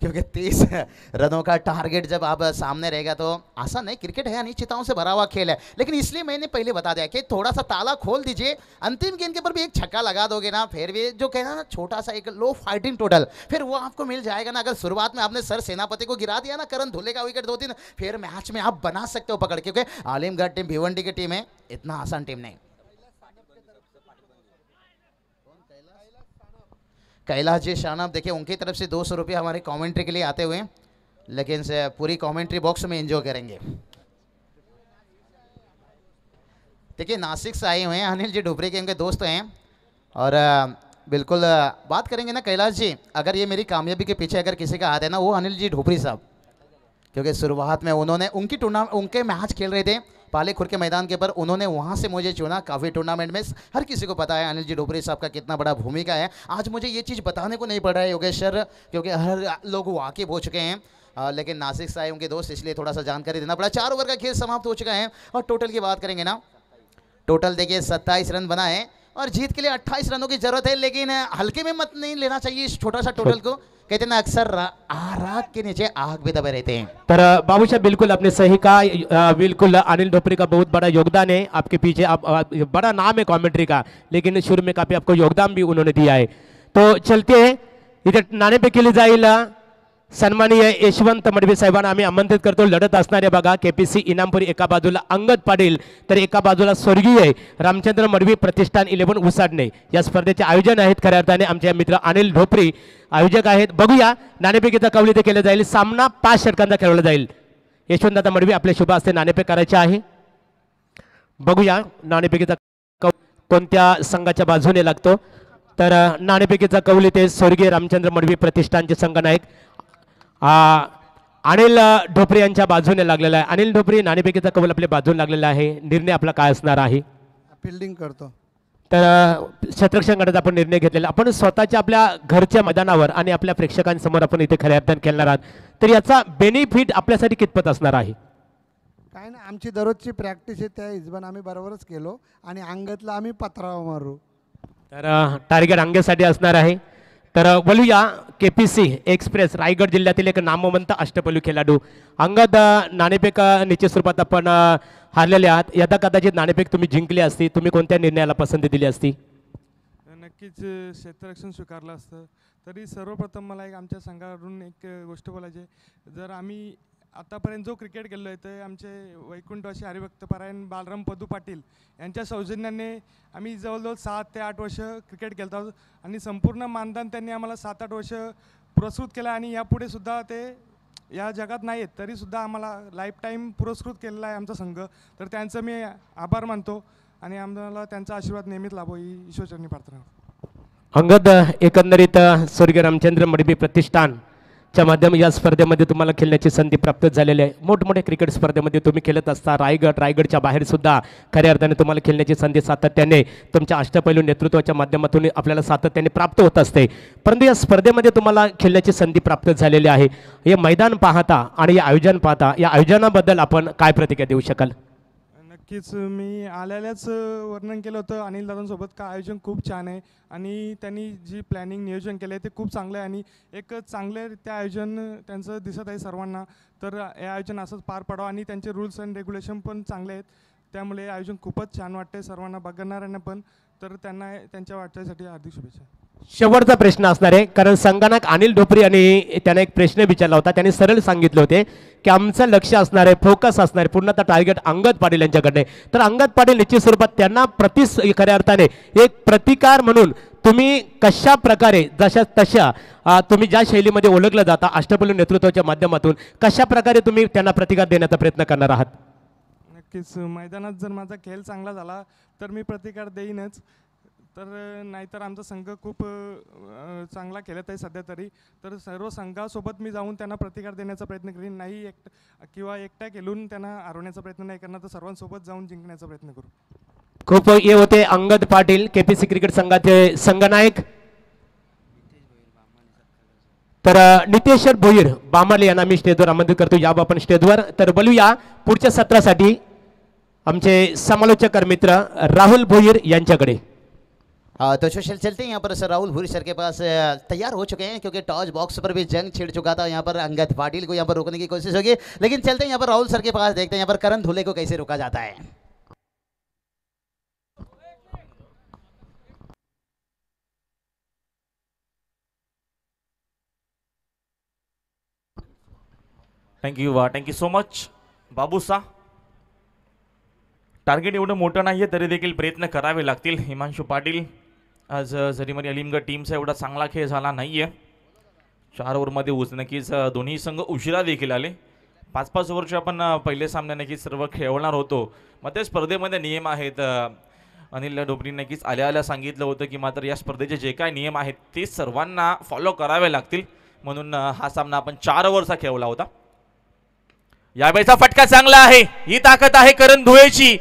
क्योंकि 30 रनों का टारगेट जब आप सामने रहेगा तो आसान नहीं। क्रिकेट है, अनिश्चितताओं से भरा हुआ खेल है, लेकिन इसलिए मैंने पहले बता दिया कि थोड़ा सा ताला खोल दीजिए। अंतिम गेंद के ऊपर भी एक छक्का लगा दोगे ना, फिर भी जो कहना ना छोटा सा एक लो फाइटिंग टोटल, फिर वो आपको मिल जाएगा ना। अगर शुरुआत में आपने सर सेनापति को गिरा दिया ना, करण धुले का विकेट 2-3, फिर मैच में आप बना सकते हो पकड़, क्योंकि आलिमगढ़ टीम भिवंडी की टीम है, इतना आसान टीम नहीं। कैलाश जी शानब, देखिए उनकी तरफ से 200 रुपये हमारे कमेंट्री के लिए आते हुए, लेकिन से पूरी कमेंट्री बॉक्स में एंजॉय करेंगे। देखिए नासिक से आए हुए हैं अनिल जी ढोपरी के, उनके दोस्त हैं, और बिल्कुल बात करेंगे ना कैलाश जी। अगर ये मेरी कामयाबी के पीछे अगर किसी का हाथ है ना, वो अनिल जी ढोपरी साहब, क्योंकि शुरुआत में उन्होंने उनके मैच खेल रहे थे पाले खुर के मैदान के ऊपर, उन्होंने वहाँ से मुझे चुना। काफ़ी टूर्नामेंट में हर किसी को पता है अनिल जी ढोपरी साहब का कितना बड़ा भूमिका है। आज मुझे ये चीज़ बताने को नहीं पड़ रहा है योगेश सर, क्योंकि हर लोग वाकिफ हो चुके हैं, लेकिन नासिक से आए उनके दोस्त, इसलिए थोड़ा सा जानकारी देना पड़ा। 4 ओवर का खेल समाप्त हो चुका है, और टोटल की बात करेंगे ना, टोटल देखिए 27 रन बना है, और जीत के लिए 28 रनों की जरूरत है, लेकिन हल्के में मत नहीं लेना चाहिए इस छोटा सा टोटल को। कहते ना अक्सर राग के नीचे आग भी दबे रहते हैं। तर बाबूशाह बिल्कुल आपने सही कहा, बिल्कुल अनिल ढोपरी का बहुत बड़ा योगदान है आपके पीछे। आप बड़ा नाम है कमेंट्री का, लेकिन शुरू में काफी आपको योगदान भी उन्होंने दिया है। तो चलते हैं, इथे नाणेफेक केली जाईल। सन्माननीय यशवंत मडवी साहेबांना आम्ही आमंत्रित करतो। लढत असणारे बघा केपीसी इनामपुरी एका बाजूला अंगद पाटील, तर एका बाजूला स्वर्गीय रामचंद्र मडवी प्रतिष्ठान 11 उसाडणे। या स्पर्धेचे आयोजन आहेत खऱ्या अर्थाने आमचे मित्र अनिल ढोपरी आयोजक आहेत। बघूया नाणेफेकीचा कौल इथे केला जाईल, सामना 5 षटकांचा खेळवला जाईल। यशवंतदादा मडवी आपल्या शुभ हस्ते नाणेफेक करायचे आहे। बघूया नाणेफेकीचा कौल कोणत्या संघाच्या बाजूने लागतो। तर नाणेफेकीचा कौल इथे स्वर्गीय रामचंद्र मडवी प्रतिष्ठानचे संघनायक अनिल ढोपरे यांच्या बाजूने लागलेला आहे। अनिल ढोपरे नाणेफेकीचा कौल आपल्या बाजूने लागलेला आहे, निर्णय आपला काय असणार आहे? फिल्डिंग करतो। तर क्षेत्ररक्षण गटाचा आपण निर्णय घेतलेला, आपण स्वतःच्या आपल्या घरच्या मैदानावर आणि आपल्या प्रेक्षकांसमोर आपण इथे खऱ्या अर्थाने खेळणार आहात, तर याचा बेनिफिट आपल्यासाठी कितपत असणार आहे? काय ना, आमची दररोजची प्रॅक्टिस आहे, त्या हिशोबाने आम्ही बरोबरच केलो, आणि अंगतला आम्ही पत्रावा मारू। तर टार्गेट अंगेसाठी असणार आहे। तर बोलूया केपीसी एक्सप्रेस रायगड जिल्ह्यातील एक नामवंत अष्टपैलू खेळाडू अंगद, नाणेफेक निश्चित स्वरूपात आपण हारलेले आहात। यदा कदाचित नाणेफेक तुम्ही जिंकली असती, तुम्ही कोणत्या निर्णयाला पसंती दिली असती? नक्कीच क्षेत्ररक्षण स्वीकारलं असतं। तरी सर्वप्रथम मला एक आमच्या संघाकडून एक गोष्ट बोलायची आहे। जर आम्ही आतापर्यंत जो क्रिकेट खेळलो आहे ते आमचे वैकुंठवासी हरिभक्त परायण बालराम पदू पाटील यांच्या सौजन्याने आम्ही जवळजवळ 7 ते 8 वर्ष क्रिकेट खेळतो, आणि संपूर्ण मानधन त्यांनी आम्हाला 7-8 वर्ष पुरस्कृत केलं, आणि यापुढे सुद्धा ते या जगात नाही आहेत तरीसुद्धा आम्हाला लाईफ टाईम पुरस्कृत केलेला आहे आमचा संघ। तर त्यांचं मी आभार मानतो, आणि आम्हाला त्यांचा आशीर्वाद नेहमीच लाभो ही ईश्वरचरणी प्रार्थना। अंगद, एकंदरीत स्वर्गीय रामचंद्र मडवी प्रतिष्ठान च्या माध्यम या स्पर्धेमध्ये तुम्हाला खेळण्याची संधी प्राप्त झालेली आहे। मोठमोठ्या क्रिकेट स्पर्धेमध्ये तुम्ही खेळत असता, रायगडच्या बाहेर सुद्धा खऱ्या अर्थाने तुम्हाला खेळण्याची संधी सातत्याने तुमच्या अष्टपैलू नेतृत्वाच्या माध्यमातून आपल्याला सातत्याने प्राप्त होत असते, परंतु या स्पर्धेमध्ये तुम्हाला खेळण्याची संधी प्राप्त झालेली आहे। हे मैदान पाहता आणि या आयोजन पाहता, या आयोजनाबद्दल आपण काय प्रतिक्रिया देऊ शकाल? नक्कीच मी आल्याल्याच वर्णन केलं होतं अनिल दादांसोबत का आयोजन खूप छान आहे, आणि त्यांनी जी प्लॅनिंग नियोजन केलं आहे ते खूप चांगलं आहे, आणि एक चांगल्यारीत्या आयोजन त्यांचं दिसत आहे सर्वांना। तर हे आयोजन असंच पार पडावं, आणि त्यांचे रूल्स अँड रेग्युलेशन पण चांगले आहेत, त्यामुळे आयोजन खूपच छान वाटते सर्वांना बघणाऱ्यांना पण। तर त्यांना त्यांच्या वाटचालीसाठी हार्दिक शुभेच्छा। शेवटचा प्रश्न असणार आहे, कारण संगणक अनिल ढोपरी यांनी त्यांना एक प्रश्न विचारला होता, त्यांनी सरळ सांगितले होते की आमचं लक्ष असणार आहे, फोकस असणार आहे पूर्णतः टार्गेट अंगद पाटील यांच्याकडे। तर अंगद पाटील निश्चित स्वरूपात त्यांना खऱ्या अर्थाने एक प्रतिकार म्हणून तुम्ही कशा प्रकारे जशा तशा तुम्ही ज्या शैलीमध्ये ओळखलं जाता अष्टपैलू नेतृत्वाच्या माध्यमातून, कशा प्रकारे तुम्ही त्यांना प्रतिकार देण्याचा प्रयत्न करणार आहात? नक्कीच मैदानात जर माझा खेळ चांगला झाला तर मी प्रतिकार देईनच, तर नाहीतर आमचा संघ खूप चांगला खेळत आहे सध्या तरी। तर सर्व संघासोबत मी जाऊन त्यांना प्रतिकार देण्याचा प्रयत्न करीन, नाही एकटा खेळून त्यांना हरवण्याचा प्रयत्न नाही करणार, तर सर्वांसोबत जाऊन जिंकण्याचा प्रयत्न करू। खूप हे होते अंगद पाटील, केपीसी क्रिकेट संघाचे संघनायक। तर नितेश भोईर बामाले यांना मी स्टेजवर आमंत्रित करतो, या आपण स्टेजवर। तर बोलूया पुढच्या सत्रासाठी आमचे समालोचक मित्र राहुल भोईर यांच्याकडे। तो सोशल चलते हैं यहाँ पर सर राहुल भूरी सर के पास तैयार हो चुके हैं क्योंकि टॉस बॉक्स पर भी जंग छिड़ चुका था। यहाँ पर अंगद पाटिल को यहाँ पर रोकने की कोशिश होगी, लेकिन चलते हैं यहाँ पर राहुल सर के पास, देखते हैं यहाँ पर करण धुले को कैसे रोका जाता है। Thank you so much बाबूसा. टार्गेट एवढं मोठं नाही आहे तरी देखील प्रयत्न करावे लागतील. हिमांशु पाटील आज जरीमरी अलिमगड टीमचा एवढा चांगला खेळ झाला नाही आहे. 4 ओव्हरमध्ये नक्कीच दोन्ही संघ उशिरा देखील आले. 5-5 ओव्हरचे आपण पहिले सामने नक्कीच सर्व खेळवणार होतो. मग त्या स्पर्धेमध्ये नियम आहेत. अनिल डोबरी नक्कीच आल्या सांगितलं होतं की मात्र या स्पर्धेचे जे काय नियम आहेत ते सर्वांना फॉलो करावे लागतील, म्हणून हा सामना आपण 4 ओव्हरचा खेळवला होता. यावेळेचा फटका चांगला आहे. ही ताकद आहे करण धुळेची,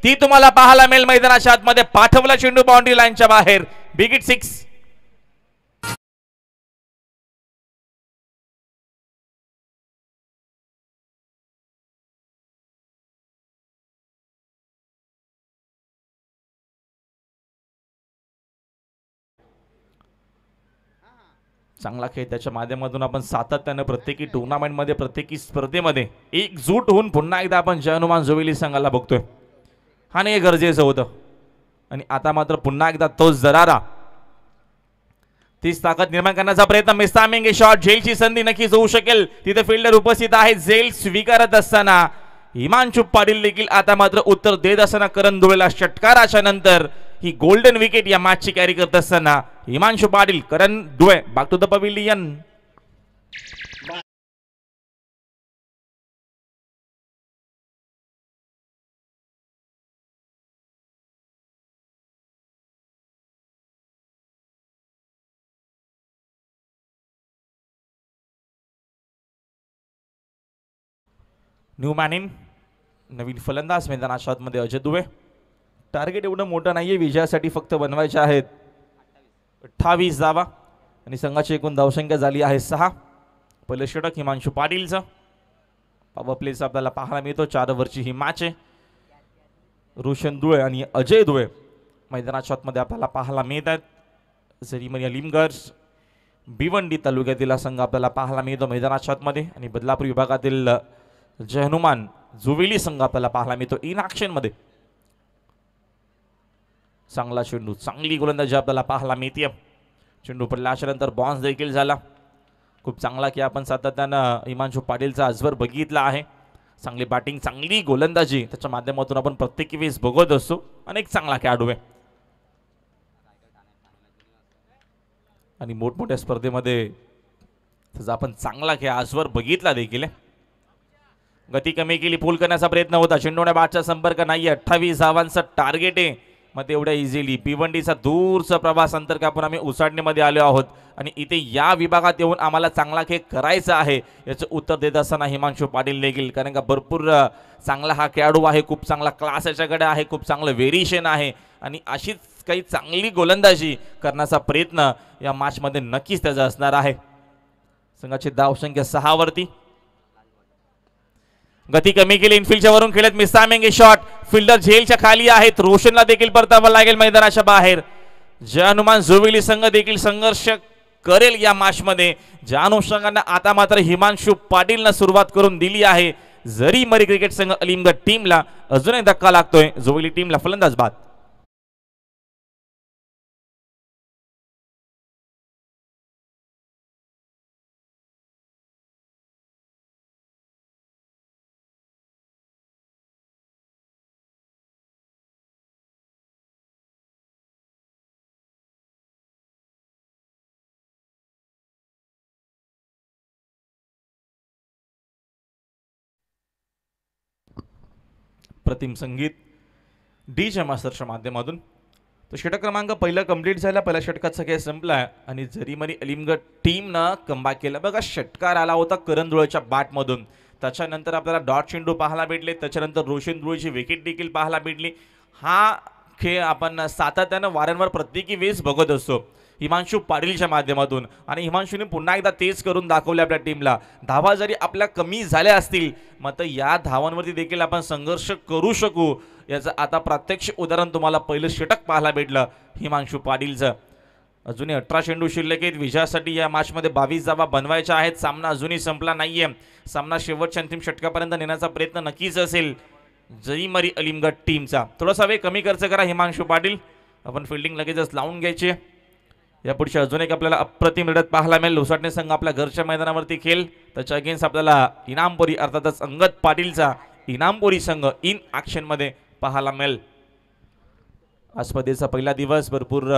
ती तुम्हाला पाहायला मिळेल मैदानाच्या आतमध्ये. पाठवला चेंडू बाउंड्री लाईनच्या बाहेर. Big hit 6. चांगला खेळ त्याच्या माध्यमातून आपण सातत्याने प्रत्येकी टुर्नामेंटमध्ये प्रत्येकी स्पर्धेमध्ये एकजूट होऊन पुन्हा एकदा आपण जय हनुमान जोवेली संघाला बघतोय. हा नाही गरजेचं होतं आणि आता मात्र पुन्हा एकदा तोच दरारा, तीच ताकद निर्माण करण्याचा प्रयत्न. मिस्तामिंग शॉट, झेलची संधी नक्कीच होऊ शकेल. तिथे फिल्डर उपस्थित आहे. झेल स्वीकारत असताना हिमांशु पाटील देखील आता मात्र उत्तर देत असताना करण धुळेला षटकाराच्या नंतर ही गोल्डन विकेट या मॅचची कॅरी करत असताना Himanshu Patil, Karan Dhule back to the pavilion. New man in, नवीन फलंदाज मैदानाच्या आतमध्ये अजय दुबे. टार्गेट एवढं मोठं नाहीये, विजयासाठी फक्त बनवायचे आहेत 28 धावा आणि संघाची एकूण धावसंख्या झाली आहे 6. पहिलं षटक हिमांशु पाटीलचं. पॉवर प्लेचा आपल्याला पाहायला मिळतो. 4 ओव्हरची ही मॅच आहे. रोशन दुळे आणि अजय दुळे मैदानाच्या आतमध्ये आपल्याला पाहायला मिळत आहेत. जरीमरी अलिमगड भिवंडी तालुक्यातील संघ आपल्याला पाहायला मिळतो मैदानाच्या आतमध्ये आणि बदलापूर विभागातील जय हनुमान जोवेली संघ आपल्याला पाहायला मिळतो इन ॲक्शन मध्ये. चांगला चेंडू, चांगली गोलंदाजी आपल्याला पाहायला मिळते. चेंडू पडल्याच्या नंतर बॉन्स देखील झाला. खूप चांगला की आपण सातत्यानं हिमांशु पाटीलचा आजवर बघितला आहे. चांगली बॅटिंग, चांगली गोलंदाजी त्याच्या माध्यमातून आपण प्रत्येक वेळेस बघत असतो. अनेक चांगला खेळाडू आहे आणि मोठमोठ्या स्पर्धेमध्ये त्याचा आपण चांगला खेळ आजवर बघितला देखील. गती कमी केली, पूल करण्याचा प्रयत्न होता. चेंडूने बॅटचा संपर्क नाही. 28 धावांचं टार्गेट आहे. मग तेवढ्या इझिली भिवंडीचा दूरचा प्रवास अंतर कापून आम्ही उसाडणीमध्ये आलो आहोत आणि इथे या विभागात येऊन आम्हाला चांगला खेळ करायचा आहे याचं उत्तर देत असताना हिमांशु पाटील देखील, कारण का भरपूर चांगला हा खेळाडू आहे. खूप चांगला क्लास याच्याकडे आहे, खूप चांगलं व्हेरिएशन आहे आणि अशीच काही चांगली गोलंदाजी करण्याचा प्रयत्न या मॅचमध्ये नक्कीच त्याचा असणार आहे. संघाची धावसंख्या 6 वरती. गती कमी केली, इनफिल्डच्या वरून खेळत मिस्तामिंग शॉट, फिल्डर झेलच्या खाली आहेत. रोशनला देखील परतावा लागेल मैदानाच्या बाहेर. जय हनुमान जोवेली संघ देखील संघर्ष करेल या मॅचमध्ये. ज्या अनुषंगाने आता मात्र हिमांशु पाटीलनं सुरुवात करून दिली आहे. जरी मरी क्रिकेट संघ अलिमगड टीमला अजूनही धक्का लागतोय. जोवेली टीमला फलंदाज बाद. प्रतिम संगीत डीजे मास्टरच्या माध्यमातून. तो षटक क्रमांक पहिला कंप्लीट झाला. पहिल्या षटकाचा खेळ संपला आणि जरीमरी अलिमगड टीमनं कमबॅक केलं. बघा, षटकार आला होता करण धुळेच्या बॅटमधून. त्याच्यानंतर आपल्याला डॉट चेंडू पाहायला भेटले. त्याच्यानंतर रोशन धुळेची विकेट देखील पाहायला भेटली. हा खेळ आपण सातत्यानं वारंवार प्रत्येकी वेळेस बघत असतो. हिमांशू पाटीलच्या माध्यमातून, आणि हिमांशूने पुन्हा एकदा तेच करून दाखवले आपल्या टीमला. धावा जरी आपल्या कमी झाल्या असतील मात्र या धावांवरती देखील आपण संघर्ष करू शकू, याचं आता प्रत्यक्ष उदाहरण तुम्हाला पहिलं षटक पाहायला भेटलं हिमांशू पाटीलचं. अजूनही 18 चेंडू शिल्लक आहेत विजयासाठी. या मॅचमध्ये 22 धावा बनवायच्या आहेत. सामना अजूनही संपला नाहीये. सामना शेवटच्या अंतिम षटकापर्यंत नेण्याचा प्रयत्न नक्कीच असेल जईमरी अलीमगढ टीमचा. थोडासा वेळ कमी खर्च करा हिमांशू पाटील, आपण फिल्डिंग लगेचच लावून घ्यायची. यापुढची अजून एक आपल्याला अप्रतिम लढत पाहायला मिळेल. उसाटणे संघ आपल्या घरच्या मैदानावरती खेळ, त्याच्या अगेन्स्ट आपल्याला इनामपुरी अर्थातच अंगद पाटीलचा इनामपुरी संघ इन ॲक्शन मध्ये पाहायला मिळेल. आज स्पर्धेचा पहिला दिवस, भरपूर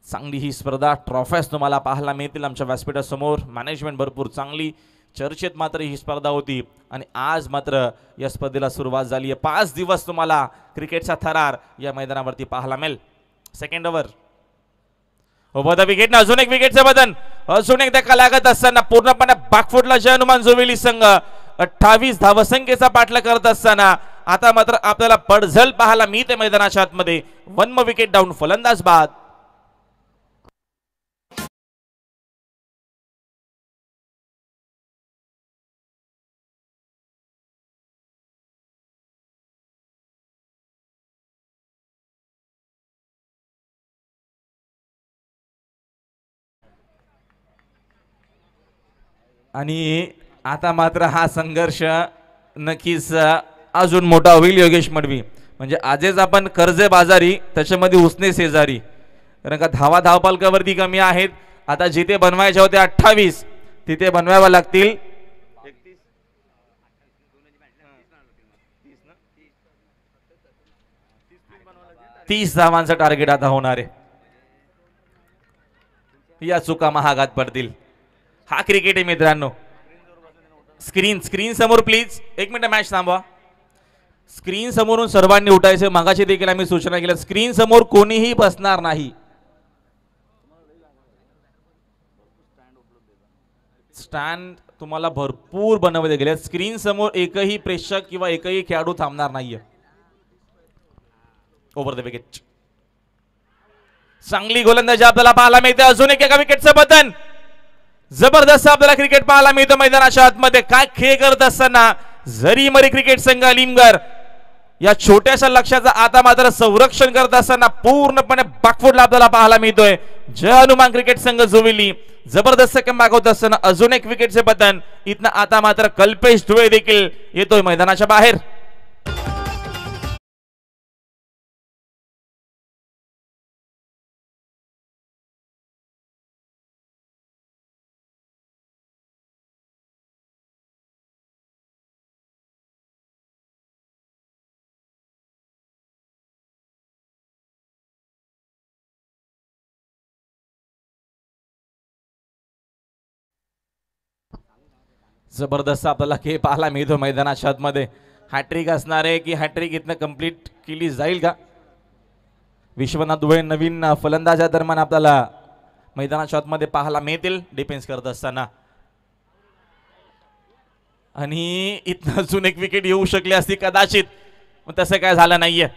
चांगली ही स्पर्धा, ट्रॉफ्यास तुम्हाला पाहायला मिळतील आमच्या व्यासपीठासमोर. मॅनेजमेंट भरपूर चांगली, चर्चेत मात्र ही स्पर्धा होती आणि आज मात्र या स्पर्धेला सुरुवात झाली आहे. 5 दिवस तुम्हाला क्रिकेटचा थरार या मैदानावरती पाहायला मिळेल. Second over, over the wicket, अजून एक विकेटचं बदन, अजून एकदा कलागत असताना पूर्णपणे बॅकफुटला जय हनुमान जोवेली संघ 28 धावसंख्येचा पाठलाग करत असताना आता मात्र आपल्याला पडझल पाहायला मिळते मैदानाच्या आतमध्ये. 1 विकेट डाऊन, फलंदाज बाद. आणि आता मात्र हा संघर्ष नक्कीच अजून मोठा होईल योगेश मडवी. म्हणजे आजच आपण कर्जे बाजारी, त्याच्यामध्ये उसने शेजारी, कारण का धावा धावपालकावरती कमी आहेत. आता जिथे बनवायच्या होत्या 28 तिथे बनवाव्या लागतील 30 धावांचं टार्गेट आता होणार आहे. या चुका महागात पडतील. हा क्रिकेट आहे मित्रांनो. स्क्रीन समोर प्लीज, 1 मिनिट मॅच थांबवा. स्क्रीन समोरून सर्वांनी उठायचे. मागाशी देखील आम्ही सूचना केल्या, स्क्रीन समोर कोणीही बसणार नाही. स्टँड तुम्हाला भरपूर बनवले गेले. स्क्रीन समोर एकही प्रेक्षक किंवा एकही खेळाडू थांबणार नाहीये. ओव्हर द विकेट, चांगली गोलंदाजी आपल्याला पाहायला मिळते. अजून एका विकेटचं बदन, जबरदस्त आपल्याला क्रिकेट पाहायला मिळतं मैदानाच्या आतमध्ये. काय खेळ करत असताना जरीमरी क्रिकेट संघ अलीमगढ या छोट्याशा लक्ष्याचं आता मात्र संरक्षण करत असताना पूर्णपणे बॅकफुटला आपल्याला पाहायला मिळतोय जय हनुमान क्रिकेट संघ जोविली. जबरदस्त कमबॅक होत असताना अजून एक विकेटचे बदन. इथनं आता मात्र कल्पेश धुळे देखील येतोय मैदानाच्या बाहेर. जबरदस्त आपल्याला खेळ पाहायला मिळतो मैदानाच्या आतमध्ये. हॅट्रिक असणार आहे की हॅट्रिक इथनं कंप्लीट केली जाईल का? विश्वनाथ दुबे नवीन फलंदाजा दरम्यान आपल्याला मैदानाच्या आतमध्ये पाहायला मिळतील डिफेन्स करत असताना. आणि इथनं अजून एक विकेट येऊ शकली असती कदाचित, पण तसं काय झालं नाहीये.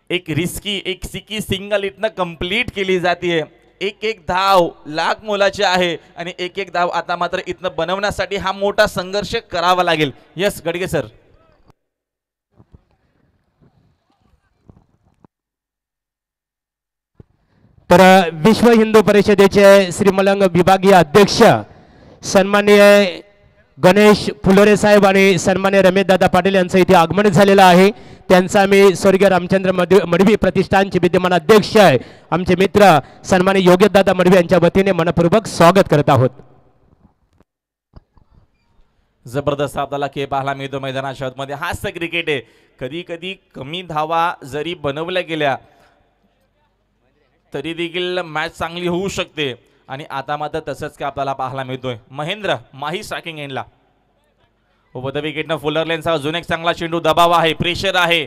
एक रिस्की, एक सिकी सिंगल इथनं कंप्लीट केली जाते. एक धाव लाख मोलाची आहे आणि एक धाव आता मात्र इथनं बनवण्यासाठी हा मोठा संघर्ष करावा लागेल. Yes Gadge sir. तर विश्व हिंदू परिषदेचे श्रीमलंग विभागीय अध्यक्ष सन्माननीय गणेश फुलोरे साहेब आणि सन्माननीय रमेश दादा पाटील यांचं इथे आगमन झालेलं आहे. त्यांचा आम्ही स्वर्गीय रामचंद्र मडवी प्रतिष्ठानचे विद्यमान अध्यक्ष आहे आमचे मित्र सन्माननीय योगेश दादा मडवी यांच्या वतीने मनपूर्वक स्वागत करत आहोत. जबरदस्त आपल्याला खेळ पाहायला मिळतो मैदानाच्या आतमध्ये. हाच तर क्रिकेट आहे. कधी कधी कमी धावा जरी बनवल्या गेल्या तरी देखील मॅच चांगली होऊ शकते. आणि आता मात्र तसंच काय आपल्याला पाहायला मिळतोय. महेंद्र माही स्ट्रायकिंग एंडला. ओव्हर द विकेटनं फुलर लेनचा अजून एक चांगला चेंडू, दबाव आहे, प्रेशर आहे.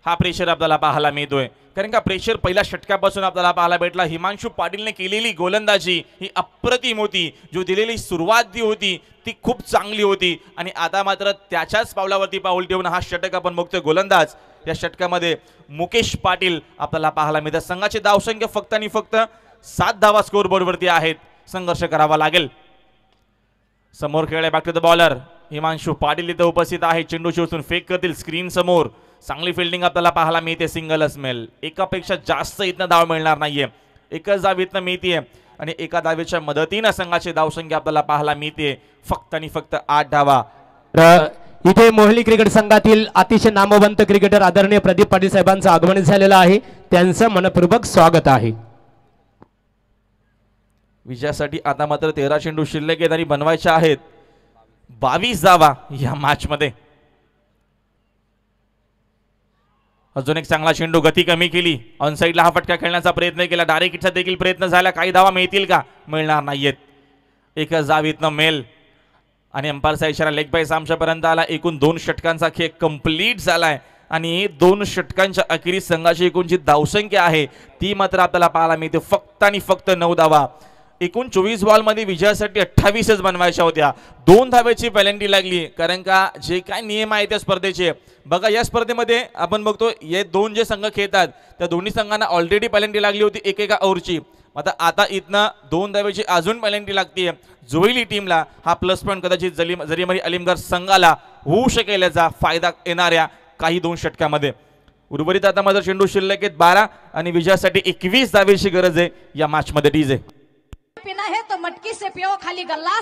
हा प्रेशर आपल्याला पाहायला मिळतोय कारण का प्रेशर पहिल्या षटकापासून आपल्याला पाहायला भेटला. हिमांशु पाटीलने केलेली गोलंदाजी ही अप्रतिम होती. जो दिलेली सुरुवात जी होती ती खूप चांगली होती आणि आता मात्र त्याच्याच पावलावरती पाऊल ठेवून हा षटक आपण बघतोय. गोलंदाज या षटकामध्ये मुकेश पाटील आपल्याला पाहायला मिळतात. संघाची धावसंख्या फक्त आणि फक्त 7 धावा स्कोर बोर्डवरती आहेत. संघर्ष करावा लागेल. समोर खेळ back to the bowler Himanshu Patil इथे उपस्थित आहे. चेंडू शोधून फेक करतील स्क्रीन समोर. चांगली फिल्डिंग आपल्याला पाहायला मिळते. सिंगलच मिळेल. एकापेक्षा जास्त इथनं धाव मिळणार नाहीये. एकच धाव इथनं मिळतीये आणि एका धावेच्या मदतीनं संघाची धावसंख्या आपल्याला पाहायला मिळते फक्त आणि फक्त 8 धावा. इथे मोहली क्रिकेट संघातील अतिशय नामवंत क्रिकेटर आदरणीय प्रदीप पाटील साहेबांचं आगमन झालेलं आहे. त्यांचं मनपूर्वक स्वागत आहे. विजयासाठी आता मात्र 13 चेंडू शिल्लक आहेत आणि बनवायच्या आहेत 22 धावा या मॅच मध्ये. अजून एक चांगला चेंडू, गती कमी केली. ऑन साइडला हा फटका खेळण्याचा प्रयत्न केला. डायरेक्ट हिटचा देखील प्रयत्न झाला. काही धावा मिळतील का? मिळणार नाहीयेत. एकच धाव इथनं मिळेल आणि अंपायरचा इशारा लेग बाय आमच्यापर्यंत आला. एकूण 2 षटकांचा खेळ कंप्लीट झालाय आणि 2 षटकांच्या अखेरीस संघाची एकूण जी धावसंख्या आहे ती मात्र आपल्याला पाहायला मिळते फक्त आणि फक्त 9 धावा. एकूण 24 बॉलमध्ये विजयासाठी 28च बनवायच्या होत्या. 2 धावेची पेनल्टी लागली. कारण का जे काय नियम आहेत त्या स्पर्धेचे बघा, या स्पर्धेमध्ये आपण बघतो हे 2 जे संघ खेळतात त्या दोन्ही संघांना ऑलरेडी पेनल्टी लागली होती एकेका ओव्हरची. आता इथनं 2 धावेची अजून पेनल्टी लागते. जोईली टीमला हा प्लस पॉईंट कदाचित जरीमरी अलीमगढ संघाला होऊ शकेल याचा फायदा येणाऱ्या काही 2 षटकामध्ये. उर्वरित आता मात्र चेंडू शिल्लक आहेत 12 आणि विजयासाठी 21 धावेची गरज आहे या मॅच मध्ये. डीजे पीना है तो मटकी से पियो, खाली गल्ला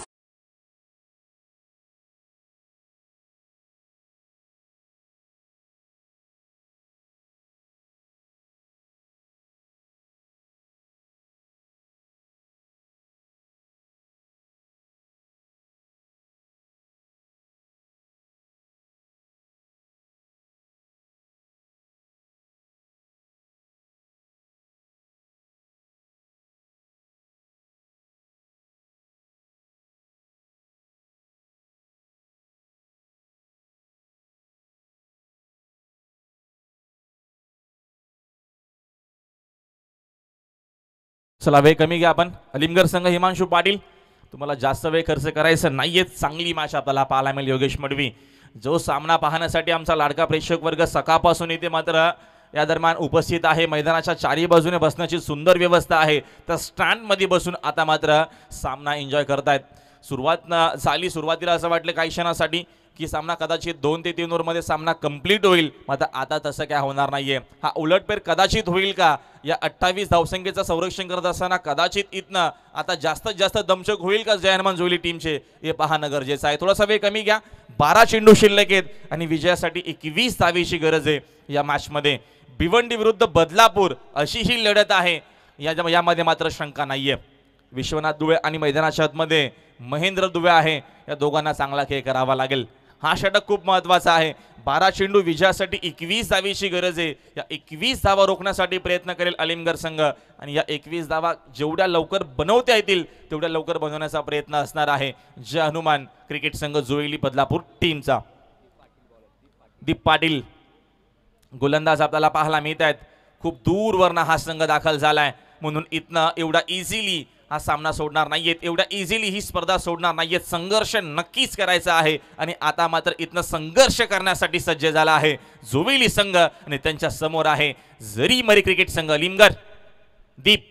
चला वेळ कमी घ्या आपण. अलीमगढ संघ हिमांशु पाटील, तुम्हाला जास्त वेळ खर्च करायचं नाहीये. चांगली मॅच आपल्याला पाहायला मिळेल. योगेश मडवी जो सामना पाहण्यासाठी आमचा लाडका प्रेक्षक वर्ग सकाळपासून इथे मात्र या दरम्यान उपस्थित आहे. मैदानाच्या चारी बाजूने बसण्याची सुंदर व्यवस्था आहे. त्या स्टँड मध्ये बसून आता मात्र सामना एन्जॉय करतायत. सुरुवातीला असं वाटलं काही क्षणासाठी की सामना कदाचित 2 ते 3 ओव्हरमध्ये सामना कंप्लीट होईल. मात्र आता तसं काय होणार नाहीये. हा उलटफेर कदाचित होईल का? या 28 धावसंख्येचं संरक्षण करत असताना कदाचित इथनं आता जास्तीत जास्त दमछक होईल का जय हनुमान जोईली टीमचे, हे पाहणं गरजेचं आहे. थोडासा वेळ कमी घ्या. 12 चेंडू शिल्लक आहेत आणि विजयासाठी 21 धावेची गरज आहे या मॅचमध्ये. भिवंडी विरुद्ध बदलापूर अशी ही लढत आहे. यामध्ये मात्र शंका नाहीये. विश्वनाथ दुबे आणि मैदानाच्या आतमध्ये महेंद्र दुबे आहे. या दोघांना चांगला खेळ करावा लागेल. हा षटक खूप महत्वाचा आहे. 12 चेंडू विजयासाठी 21 धावेची गरज आहे. या 21 धावा रोखण्यासाठी प्रयत्न करेल अलीमगढ संघ आणि या 21 धावा जेवढ्या लवकर बनवता येतील तेवढ्या लवकर बनवण्याचा प्रयत्न असणार आहे जय हनुमान क्रिकेट संघ जोईली बदलापूर टीमचा. दीप पाटील गोलंदाज आपल्याला पाहायला मिळत आहेत. खूप दूरवरनं हा संघ दाखल झालाय म्हणून इथनं एवढा इझिली हा सामना सोडणार नाहीयेत. एवढ्या इझिली ही स्पर्धा सोडणार नाहीयेत. संघर्ष नक्कीच करायचा आहे आणि आता मात्र इथनं संघर्ष करण्यासाठी सज्ज झाला आहे जोईली संघ आणि त्यांच्या समोर आहे जरीमरी क्रिकेट संघ अलीमगढ. दीप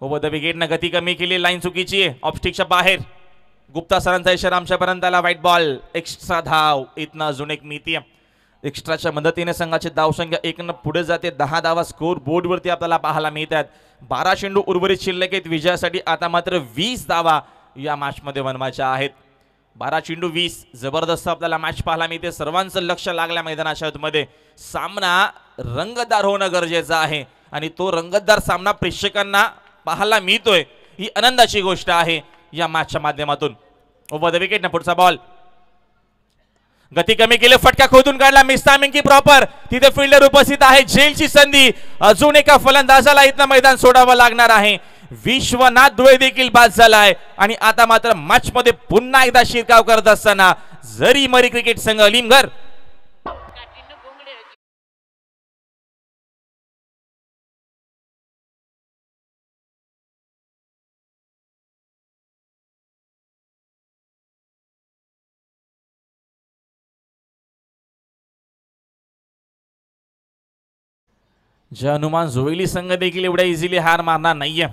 ओव्हर द विकेटनं गती कमी केली. लाईन चुकीची आहे. ऑफस्टिकच्या बाहेर. गुप्ता सरांचा इशारा आमच्यापर्यंत आला. White ball. एक्स्ट्रा धाव इथनं अजून एक मिती. एक्स्ट्राच्या मदतीने संघाची धावसंख्या 1 पुढे जाते. 10 धावा स्कोर बोर्डवरती आपल्याला पाहायला मिळतात. 12 चेंडू उर्वरित शिल्लक आहेत. विजयासाठी आता मात्र 20 धावा या मॅचमध्ये बनवायच्या आहेत. 12 चेंडू 20. जबरदस्त आपल्याला मॅच पाहायला मिळते. सर्वांचं लक्ष लागल्या मैदानाच्या आतमध्ये. सामना रंगतदार होणं गरजेचं आहे आणि तो रंगतदार सामना प्रेक्षकांना पाहायला मिळतोय ही आनंदाची गोष्ट आहे या मॅचच्या माध्यमातून. Over the wicket. पुढचा बॉल. गती कमी केली. फटका खोदून काढला. मिस टायमिंग की प्रॉपर. तिथे फिल्डर उपस्थित आहे. झेलची संधी. अजून एका फलंदाजाला इथं मैदान सोडावं लागणार आहे. विश्वनाथ दुबे देखील बाद झालाय आणि आता मात्र मॅच मध्ये पुन्हा एकदा शिरकाव करत असताना जरीमरी क्रिकेट संघ अलीमगढ जे हनुमान जोवेली संघ देखील एवढ्या इझिली हार मारणार नाहीये.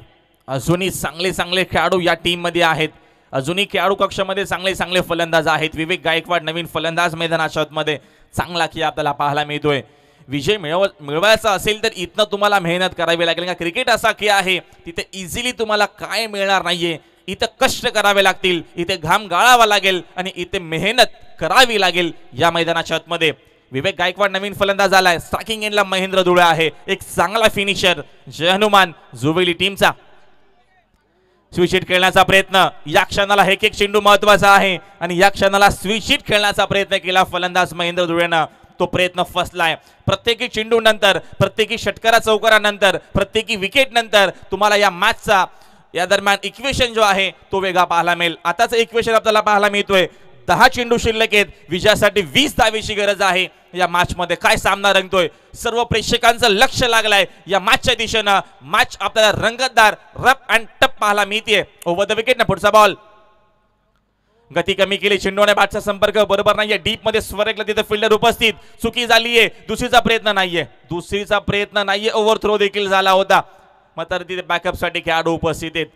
अजूनही चांगले चांगले खेळाडू या टीम मध्ये आहेत. अजूनही खेळाडू कक्षामध्ये चांगले चांगले फलंदाज आहेत. विवेक गायकवाड नवीन फलंदाज मैदानाच्या आतमध्ये चांगला खेळ आपल्याला पाहायला मिळतोय. विजय मिळवायचा असेल तर इथनं तुम्हाला मेहनत करावी लागेल. का क्रिकेट असा खेळ आहे तिथे इझिली तुम्हाला काय मिळणार नाहीये. इथं कष्ट करावे लागतील, इथे घाम गाळावा लागेल आणि इथे मेहनत करावी लागेल या मैदानाच्या आतमध्ये. विवेक गायकवाड नवीन फलंदाज आलाय. स्ट्रायकिंग एंडला महेंद्र धुळे आहे, एक चांगला फिनिशर जय हनुमान जोवेली टीमचा. स्विच खेळण्याचा प्रयत्न, या क्षणाला एक एक चेंडू महत्वाचा आहे आणि या क्षणाला स्विच खेळण्याचा प्रयत्न केला फलंदाज महेंद्र धुळेनं. तो प्रयत्न फसलाय. प्रत्येकी चेंडू नंतर, प्रत्येकी षटकारा चौकारानंतर, प्रत्येकी विकेट नंतर तुम्हाला या मॅचचा या दरम्यान इक्वेशन जो आहे तो वेगळा पाहायला मिळेल. आताच इक्वेशन आपल्याला पाहायला मिळतोय. 10 चेंडू शिल्लक आहेत. विजयासाठी 20 धावेची गरज आहे. या मॅच मध्ये काय सामना रंगतोय. सर्व प्रेक्षकांचं लक्ष लागलंय या मॅचच्या दिशेनं. मॅच आपल्याला रंगतदार, रफ अँड टफ पाहायला मिळते. ओव्हर द विकेट ना पुढचा बॉल. गती कमी केली. चेंडूने बॅटचा संपर्क बरोबर नाहीये. डीप मध्ये स्वरेकला तिथे फिल्डर उपस्थित. चुकी झालीये. दुसरीचा प्रयत्न नाहीये. ओव्हर थ्रो देखील झाला होता. मात्र तिथे बॅकअप साठी खेळाडू उपस्थित आहेत.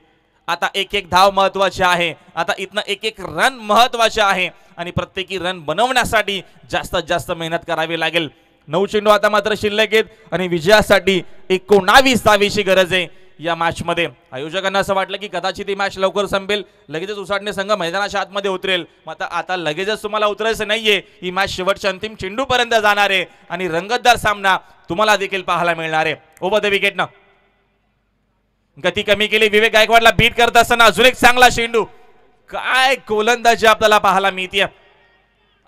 आता एक एक धाव महत्वाची आहे. आता इथनं एक एक रन महत्वाचे आहे आणि प्रत्येकी रन बनवण्यासाठी जास्तीत जास्त मेहनत करावी लागेल. 9 चेंडू आता मात्र शिल्लक आहेत आणि विजयासाठी 19 धावेची गरज आहे या मॅच मध्ये. आयोजकांना असं वाटलं की कदाचित ही मॅच लवकर संपेल, लगेचच उसाटणे संघ मैदानाच्या आतमध्ये उतरेल. मात्र आता लगेचच तुम्हाला उतरायचं नाहीये. ही मॅच शेवटच्या अंतिम चेंडू पर्यंत जाणार आहे आणि रंगतदार सामना तुम्हाला देखील पाहायला मिळणार आहे. ओव्हर द विकेट ना. गती कमी केली. विवेक गायकवाडला बीट करत असताना अजून एक चांगला चेंडू. काय गोलंदाजी आपल्याला पाहायला मिळते.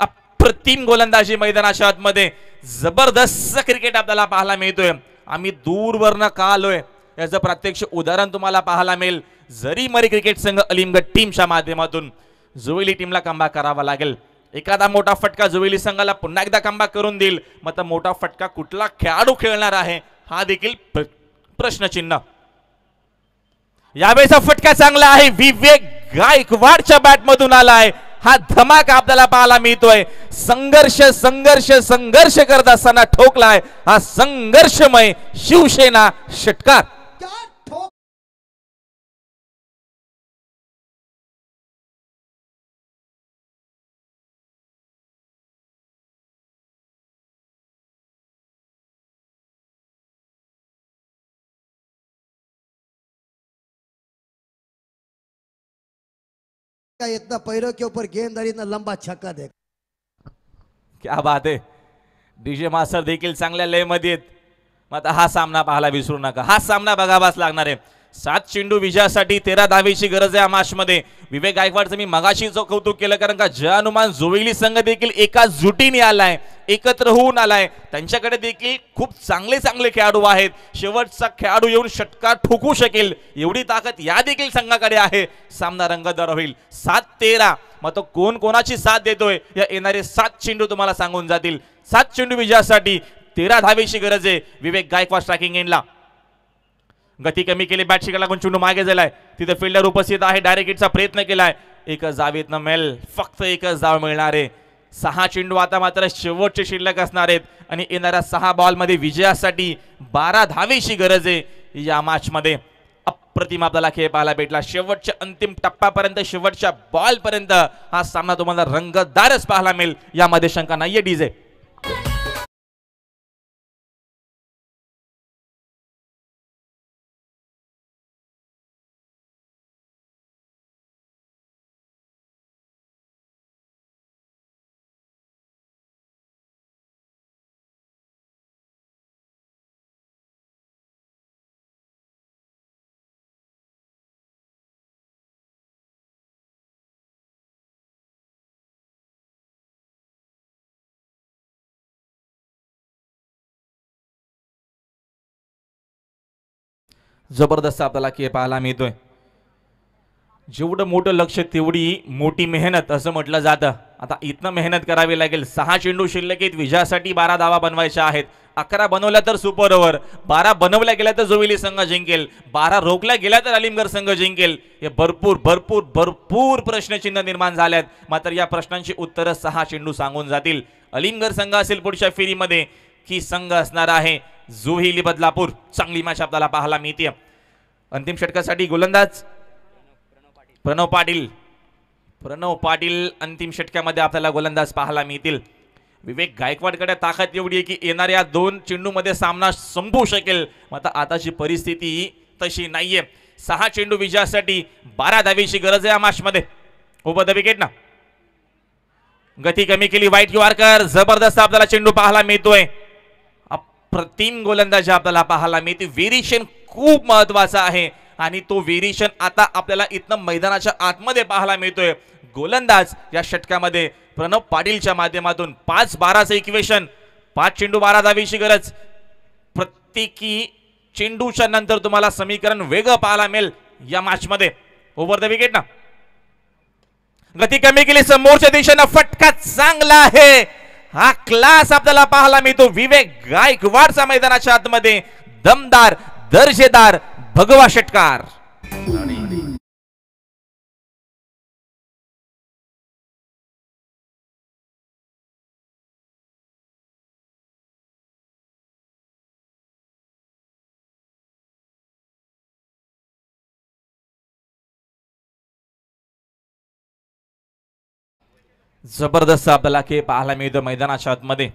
अप्रतिम गोलंदाजी मैदानाच्या आतमध्ये. जबरदस्त क्रिकेट आपल्याला पाहायला मिळतोय. आम्ही दूरवरनं का आलोय याचं प्रत्यक्ष उदाहरण तुम्हाला पाहायला मिळेल. जरी मरी क्रिकेट संघ अलीमगढ टीमच्या माध्यमातून जोवेली टीमला कमबॅक करावा लागेल. एखादा मोठा फटका जोवेली संघाला पुन्हा एकदा कमबॅक करून देईल. मात्र मोठा फटका कुठला खेळाडू खेळणार आहे हा देखील प्रश्नचिन्ह. यावेळेचा फटका चांगला आहे. विवेक गायकवाडच्या बॅट मधून आलाय. हा धमाका आपल्याला पाहायला मिळतोय. संघर्ष करत असताना ठोकलाय हा संघर्षमय शिवसेना षटकार. का इतना पैरों के ऊपर गेंद और इतना लंबा छक्का दे. क्या बात आहे. डीजे मास्टर देखील चांगल्या लय मध्ये आहेत. मग हा सामना पाहायला विसरू नका. हा सामना बघावाच लागणार आहे. 7 चेंडू विजयासाठी 13 धावेची गरज आहे या मॅच मध्ये. विवेक गायकवाडचं मी मगाशी जो कौतुक केलं कारण का जय हनुमान जोवेली संघ देखील एका जुटीने आलाय, एकत्र होऊन आलाय. त्यांच्याकडे देखील खूप चांगले चांगले खेळाडू आहेत. शेवटचा खेळाडू येऊन षटकार ठोकू शकेल एवढी ताकद या देखील संघाकडे आहे. सामना रंगतदार होईल. 7-13 मग तो कोण कोणाची साथ देतोय या येणारे 7 चेंडू तुम्हाला सांगून जातील. 7 चेंडू विजयासाठी 13 धावेची गरज आहे. विवेक गायकवाड स्ट्रायकिंग एंडला. गती कमी केली. बॅट शिकायला लागून चेंडू मागे गेलाय. तिथे फिल्डर उपस्थित आहे. डायरेक्ट हिटचा प्रयत्न केलाय. एकच धावेतनं मिळेल. फक्त एकच धाव मिळणार आहे. 6 चेंडू आता मात्र शेवटचे शिल्लक असणार आहेत आणि येणाऱ्या 6 बॉल मध्ये विजयासाठी 12 धावेची गरज आहे या मॅच मध्ये. अप्रतिम आपल्याला खेळ पाहायला भेटला. शेवटच्या अंतिम टप्प्यापर्यंत, शेवटच्या बॉल पर्यंत हा सामना तुम्हाला रंगतदारच पाहायला मिळेल यामध्ये शंका नाहीये. डीजे जबरदस्त आपल्याला खेळ पाहायला मिळतोय. जेवढं मोठं लक्ष तेवढी मोठी मेहनत असं म्हटलं जातं. आता इथनं मेहनत करावी लागेल. 6 चेंडू शिल्लक आहेत. विजयासाठी 12 धावा बनवायच्या आहेत. 11 बनवल्या तर सुपर ओव्हर, 12 बनवल्या गेल्या तर जोवेली संघ जिंकेल, 12 रोखल्या गेल्या तर अलीमगढ संघ जिंकेल. हे भरपूर भरपूर भरपूर प्रश्नचिन्ह निर्माण झाल्यात. मात्र या प्रश्नांची उत्तरं 6 चेंडू सांगून जातील. अलीमगढ संघ असेल पुढच्या फेरीमध्ये की संघ असणार आहे जुहिली बदलापूर. चांगली मॅच आपल्याला पाहायला मिळते. अंतिम षटकासाठी गोलंदाज प्रणव पाटील अंतिम षटकामध्ये आपल्याला गोलंदाज पाहायला मिळतील. विवेक गायकवाडकडे ताकद एवढी आहे की येणाऱ्या 2 चेंडूमध्ये सामना संपू शकेल. मात्र आताची परिस्थिती तशी नाहीये. 6 चेंडू विजयासाठी 12 धावेची गरज आहे या मॅच मध्ये. ओव्हर द विकेट ना, गती कमी केली वाईट यॉर्कर. जबरदस्त आपल्याला चेंडू पाहायला मिळतोय. अप्रतिम गोलंदाजी आपल्याला पाहायला मिळते. व्हेरिएशन खूप महत्वाचा आहे आणि तो व्हेरिएशन आता आपल्याला इथनं मैदानाच्या आतमध्ये पाहायला मिळतोय. गोलंदाज या षटकामध्ये प्रणव पाटीलच्या माध्यमातून 5-12चं इक्वेशन. 5 चेंडू 12 धावेची गरज. प्रत्येकी चेंडूच्या नंतर तुम्हाला समीकरण वेगळं पाहायला मिळेल या मॅच मध्ये. ओव्हर द विकेट ना, गती कमी केली समोरच्या दिशेनं. फटका चांगला आहे. हा क्लास आपल्याला पाहायला मिळतो विवेक गायकवाडचा मैदानाच्या आतमध्ये. दमदार दर्जेदार भगवा षटकार. जबरदस्त आपल्याला खेळ पाहायला मिळतो मैदानाच्या आतमध्ये.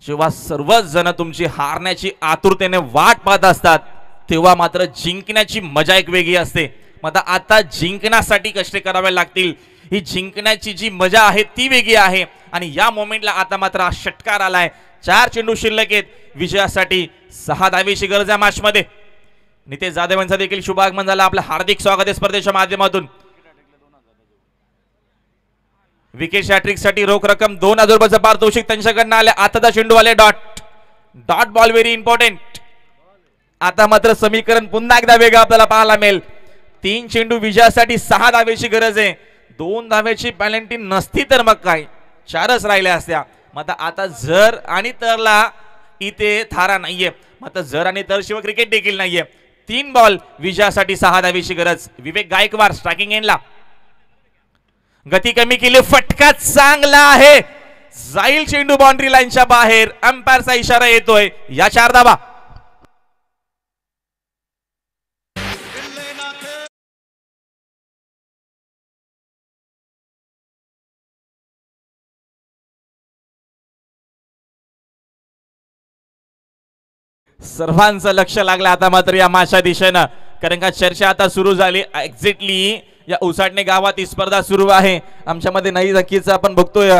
जेव्हा सर्वच जण तुमची हारण्याची आतुरतेने वाट पाहत असतात तेव्हा मात्र जिंकण्याची मजा एक वेगळी असते. मग आता जिंकण्यासाठी कष्ट करावे लागतील. ही जिंकण्याची जी मजा आहे ती वेगळी आहे. आणि या मोमेंटला आता मात्र हा षटकार आलाय. 4 चेंडू शिल्लक आहेत. विजयासाठी 6 धावेची गरज आहे मॅच मध्ये. नितेश जाधव यांचा देखील शुभागमन झाला. आपलं हार्दिक स्वागत आहे स्पर्धेच्या माध्यमातून. विकेट हॅट्रिक साठी रोख रक्कम 2000 रुपयाचं पारितोषिक त्यांच्याकडनं आले. आताचा चेंडू आले डॉट बॉल व्हेरी इम्पॉर्टंट. आता मात्र समीकरण पुन्हा एकदा वेगळं आपल्याला पाहायला मिळेल. 3 चेंडू विजयासाठी 6 धावेची गरज आहे. 2 धावेची पॅलेंटी नसती तर मग काय 4च राहिल्या असत्या. मग आता जर आणि तरला इथे थारा नाहीये. मग जर आणि तर शिवाय क्रिकेट देखील नाहीये. 3 बॉल विजयासाठी 6 धावेची गरज. विवेक गायकवाड स्ट्रायकिंग एंडला. गती कमी केली. फटका चांगला आहे. जाईल चेंडू बाउंड्री लाईनच्या बाहेर. अंपायरचा इशारा येतोय. या 4 धावा. सर्वांचं लक्ष लागलं आता मात्र या माशा दिशेनं. कारण का चर्चा आता सुरू झाली. एक्झॅक्टली या उसाटणे गावात ही स्पर्धा सुरू आहे. आमच्यामध्ये नाही नक्कीच आपण बघतोय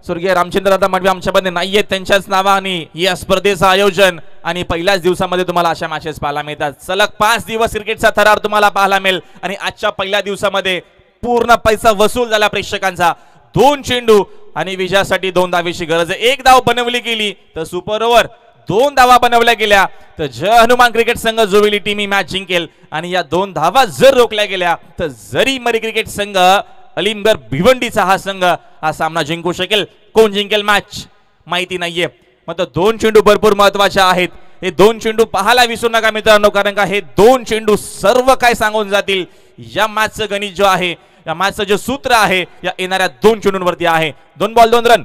स्वर्गीय रामचंद्र मडवी आमच्यामध्ये नाहीये. त्यांच्याच नावाने या स्पर्धेचं आयोजन आणि पहिल्याच दिवसामध्ये तुम्हाला अशा मॅचेस पाहायला मिळतात. सलग 5 दिवस क्रिकेटचा थरार तुम्हाला पाहायला मिळेल. आणि आजच्या पहिल्या दिवसामध्ये पूर्ण पैसा वसूल झाला प्रेक्षकांचा. 2 चेंडू आणि विजयासाठी 2 धावेची गरज आहे. 1 धाव बनवली गेली तर सुपर ओव्हर. 2 धावा बनवल्या गेल्या तर जय हनुमान क्रिकेट संघ जोविली टीम ही मॅच जिंकेल. आणि या 2 धावा जर रोखल्या गेल्या तर जरी मरी क्रिकेट संघ अलिमगड भिवंडीचा हा संघ हा सामना जिंकू शकेल. कोण जिंकेल मॅच माहिती नाहीये. मग 2 चेंडू भरपूर महत्वाचे आहेत. हे 2 चेंडू पाहायला विसरू नका मित्रांनो. कारण का हे 2 चेंडू सर्व काय सांगून जातील. या मॅचचं गणित जो आहे, या मॅचचं जे सूत्र आहे या येणाऱ्या 2 चेंडूंवरती आहे. 2 बॉल 2 रन.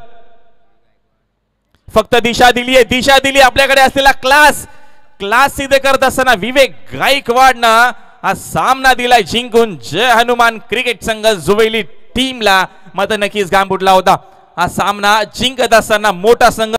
फक्त दिशा दिली आपल्याकडे असलेला क्लास सिद्ध करत असताना विवेक गायकवाडनं हा सामना दिलाय जिंकून जय हनुमान क्रिकेट संघ जुवेली टीमला. मात्र नक्कीच घाम फुटला होता. हा सामना जिंकत असताना मोठा संघ